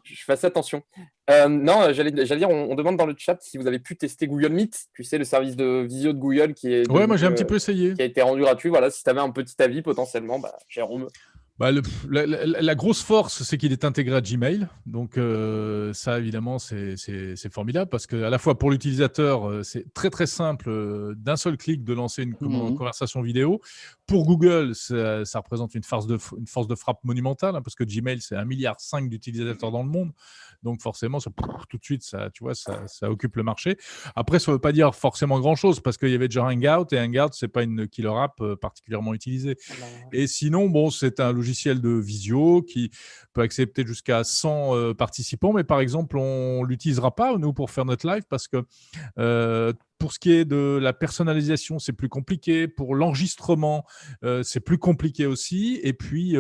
[SPEAKER 3] je fais assez attention. Non, j'allais dire, on demande dans le chat si vous avez pu tester Google Meet, tu sais, le service de visio de Google qui est
[SPEAKER 7] moi j'ai un petit peu essayé.
[SPEAKER 3] Qui a été rendu gratuit. Voilà, si tu avais un petit avis potentiellement, Jérôme.
[SPEAKER 7] La grosse force, c'est qu'il est intégré à Gmail. Donc, ça, évidemment, c'est formidable parce qu'à la fois pour l'utilisateur, c'est très, très simple d'un seul clic de lancer une conversation vidéo. Pour Google, ça représente une force de frappe monumentale parce que Gmail, c'est 1,5 milliard d'utilisateurs dans le monde. Donc, forcément, tout de suite, ça occupe le marché. Après, ça ne veut pas dire forcément grand-chose parce qu'il y avait déjà Hangout et Hangout, ce n'est pas une killer app particulièrement utilisée. Et sinon, c'est un logiciel de visio qui peut accepter jusqu'à 100 participants. Mais par exemple, on ne l'utilisera pas, nous, pour faire notre live parce que pour ce qui est de la personnalisation, c'est plus compliqué. Pour l'enregistrement, c'est plus compliqué aussi. Et puis,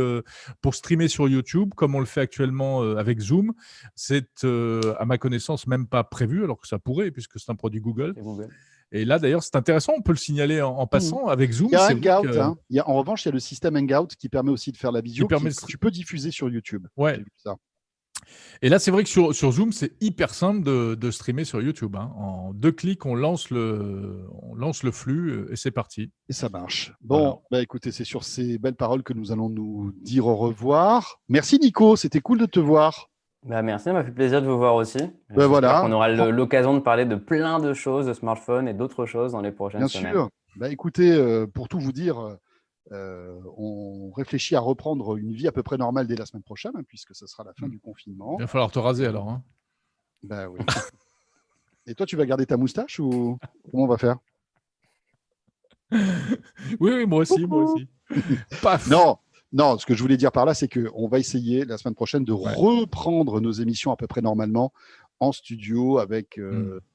[SPEAKER 7] pour streamer sur YouTube, comme on le fait actuellement avec Zoom, c'est, à ma connaissance, même pas prévu, alors que ça pourrait, puisque c'est un produit Google. Et là, d'ailleurs, c'est intéressant. On peut le signaler en passant avec Zoom.
[SPEAKER 1] Il y a Hangout. Hein. En revanche, il y a le système Hangout qui permet aussi de faire la visio. Tu peux diffuser sur YouTube.
[SPEAKER 7] Ouais.
[SPEAKER 1] J'ai vu ça.
[SPEAKER 7] Et là, c'est vrai que sur Zoom, c'est hyper simple de streamer sur YouTube. Hein. En 2 clics, on lance le flux et c'est parti.
[SPEAKER 1] Et ça marche. Bon, écoutez, c'est sur ces belles paroles que nous allons nous dire au revoir. Merci Nico, c'était cool de te voir.
[SPEAKER 8] Merci, ça m'a fait plaisir de vous voir aussi.
[SPEAKER 1] Voilà.
[SPEAKER 8] On aura l'occasion de parler de plein de choses, de smartphones et d'autres choses dans les prochaines semaines.
[SPEAKER 1] Bien sûr. Écoutez, pour tout vous dire, on réfléchit à reprendre une vie à peu près normale dès la semaine prochaine, puisque ce sera la fin du confinement.
[SPEAKER 7] Il va falloir te raser alors. Hein.
[SPEAKER 1] Oui. Et toi, tu vas garder ta moustache ou comment on va faire?
[SPEAKER 7] Oui, moi aussi. Paf.
[SPEAKER 1] Non, ce que je voulais dire par là, c'est qu'on va essayer la semaine prochaine de reprendre nos émissions à peu près normalement en studio avec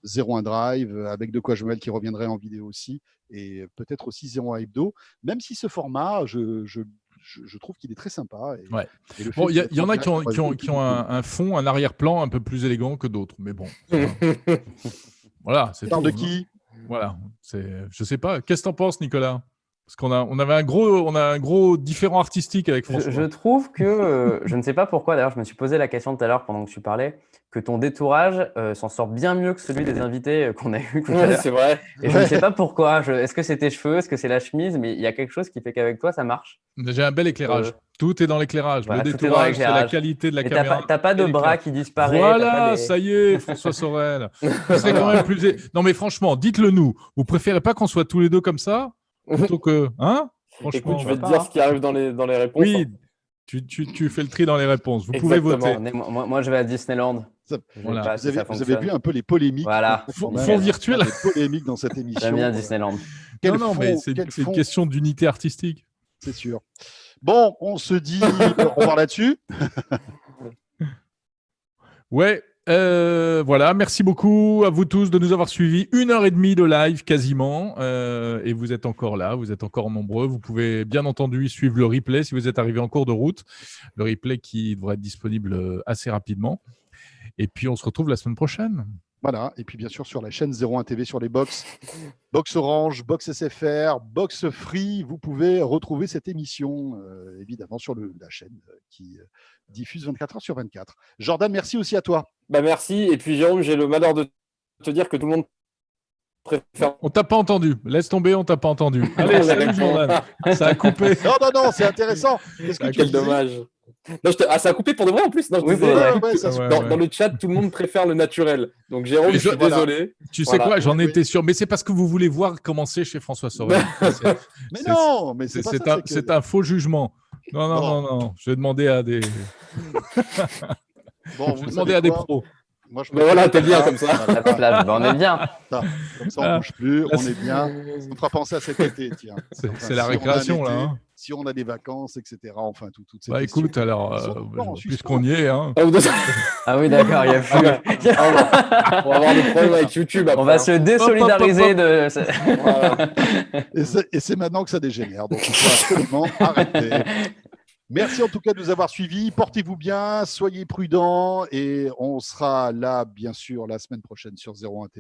[SPEAKER 1] 01 Drive, avec De Quoi Joël qui reviendrait en vidéo aussi, et peut-être aussi 01 Hebdo, même si ce format, je trouve qu'il est très sympa.
[SPEAKER 7] Bon, il y en a qui ont un fond, un arrière-plan un peu plus élégant que d'autres, mais bon. Voilà, c'est
[SPEAKER 1] tout.
[SPEAKER 7] De qui? Voilà, je sais pas. Qu'est-ce que t'en penses, Nicolas? Parce qu'on a un gros différent artistique avec François.
[SPEAKER 8] Je trouve que, je ne sais pas pourquoi, d'ailleurs, je me suis posé la question tout à l'heure pendant que tu parlais, que ton détourage s'en sort bien mieux que celui des invités qu'on a eu tout à l'heure.
[SPEAKER 3] C'est vrai.
[SPEAKER 8] Et je ne sais pas pourquoi. Est-ce que c'est tes cheveux? Est-ce que c'est la chemise? Mais il y a quelque chose qui fait qu'avec toi, ça marche.
[SPEAKER 7] J'ai un bel éclairage. Tout est dans l'éclairage.
[SPEAKER 8] Voilà,
[SPEAKER 7] le détourage, c'est la qualité de la caméra.
[SPEAKER 8] T'as pas de bras qui disparaît.
[SPEAKER 7] Voilà, ça y est, François Sorel. Ce serait quand même plus... Non, mais franchement, dites-le nous. Vous préférez pas qu'on soit tous les deux comme ça plutôt que... Hein?
[SPEAKER 3] Écoute, je vais te dire ce qui arrive dans les réponses.
[SPEAKER 7] Oui, tu fais le tri dans les réponses. Vous pouvez voter.
[SPEAKER 8] Moi, je vais à Disneyland.
[SPEAKER 1] Voilà. Vous avez vu un peu les polémiques.
[SPEAKER 8] Voilà.
[SPEAKER 7] Fond virtuel.
[SPEAKER 1] Les polémiques dans cette émission.
[SPEAKER 8] J'aime bien Disneyland.
[SPEAKER 7] Mais c'est une question d'unité artistique.
[SPEAKER 1] C'est sûr. Bon, on se dit au revoir là-dessus.
[SPEAKER 7] Ouais. Voilà, merci beaucoup à vous tous de nous avoir suivis. 1h30 de live quasiment. Et vous êtes encore là, vous êtes encore nombreux. Vous pouvez bien entendu suivre le replay si vous êtes arrivé en cours de route. Le replay qui devrait être disponible assez rapidement. Et puis on se retrouve la semaine prochaine.
[SPEAKER 1] Voilà, et puis bien sûr sur la chaîne 01 TV, sur les box Orange, box SFR, box Free, vous pouvez retrouver cette émission, évidemment, sur la chaîne qui diffuse 24 heures sur 24. Jordan, merci aussi à toi.
[SPEAKER 3] Merci, et puis Jérôme, j'ai le malheur de te dire que tout le monde préfère...
[SPEAKER 7] On t'a pas entendu, laisse tomber, on t'a pas entendu. Allez, salut Jordan, ça a coupé.
[SPEAKER 1] Non, c'est intéressant.
[SPEAKER 3] Quel dommage. Non, ça a coupé pour de vrai en plus. Non, dans le chat, tout le monde préfère le naturel. Donc Jérôme, je suis désolé.
[SPEAKER 7] Tu sais quoi, j'en étais sûr. Mais c'est parce que vous voulez voir comment c'est chez François Sorel.
[SPEAKER 1] Mais
[SPEAKER 7] c'est un faux jugement. Non. Je vais demander à des.
[SPEAKER 1] Vous
[SPEAKER 7] demandez à des pros.
[SPEAKER 1] Moi,
[SPEAKER 3] voilà, t'es bien comme ça.
[SPEAKER 8] On est bien.
[SPEAKER 1] Comme ça, on ne bouge plus, on est bien. Ça me fera penser à cet été, tiens.
[SPEAKER 7] C'est la récréation, là. Hein.
[SPEAKER 1] Si on a des vacances, etc. Enfin, toutes ces questions.
[SPEAKER 7] Écoute, alors, puisqu'on y est. Hein.
[SPEAKER 8] Ah oui, d'accord, il y a plus.
[SPEAKER 3] On va avoir des problèmes avec YouTube. Après,
[SPEAKER 8] on va se désolidariser de.
[SPEAKER 1] Voilà. Et c'est maintenant que ça dégénère. Donc, il faut absolument arrêter. Merci en tout cas de nous avoir suivis. Portez-vous bien, soyez prudents et on sera là, bien sûr, la semaine prochaine sur 01 TV.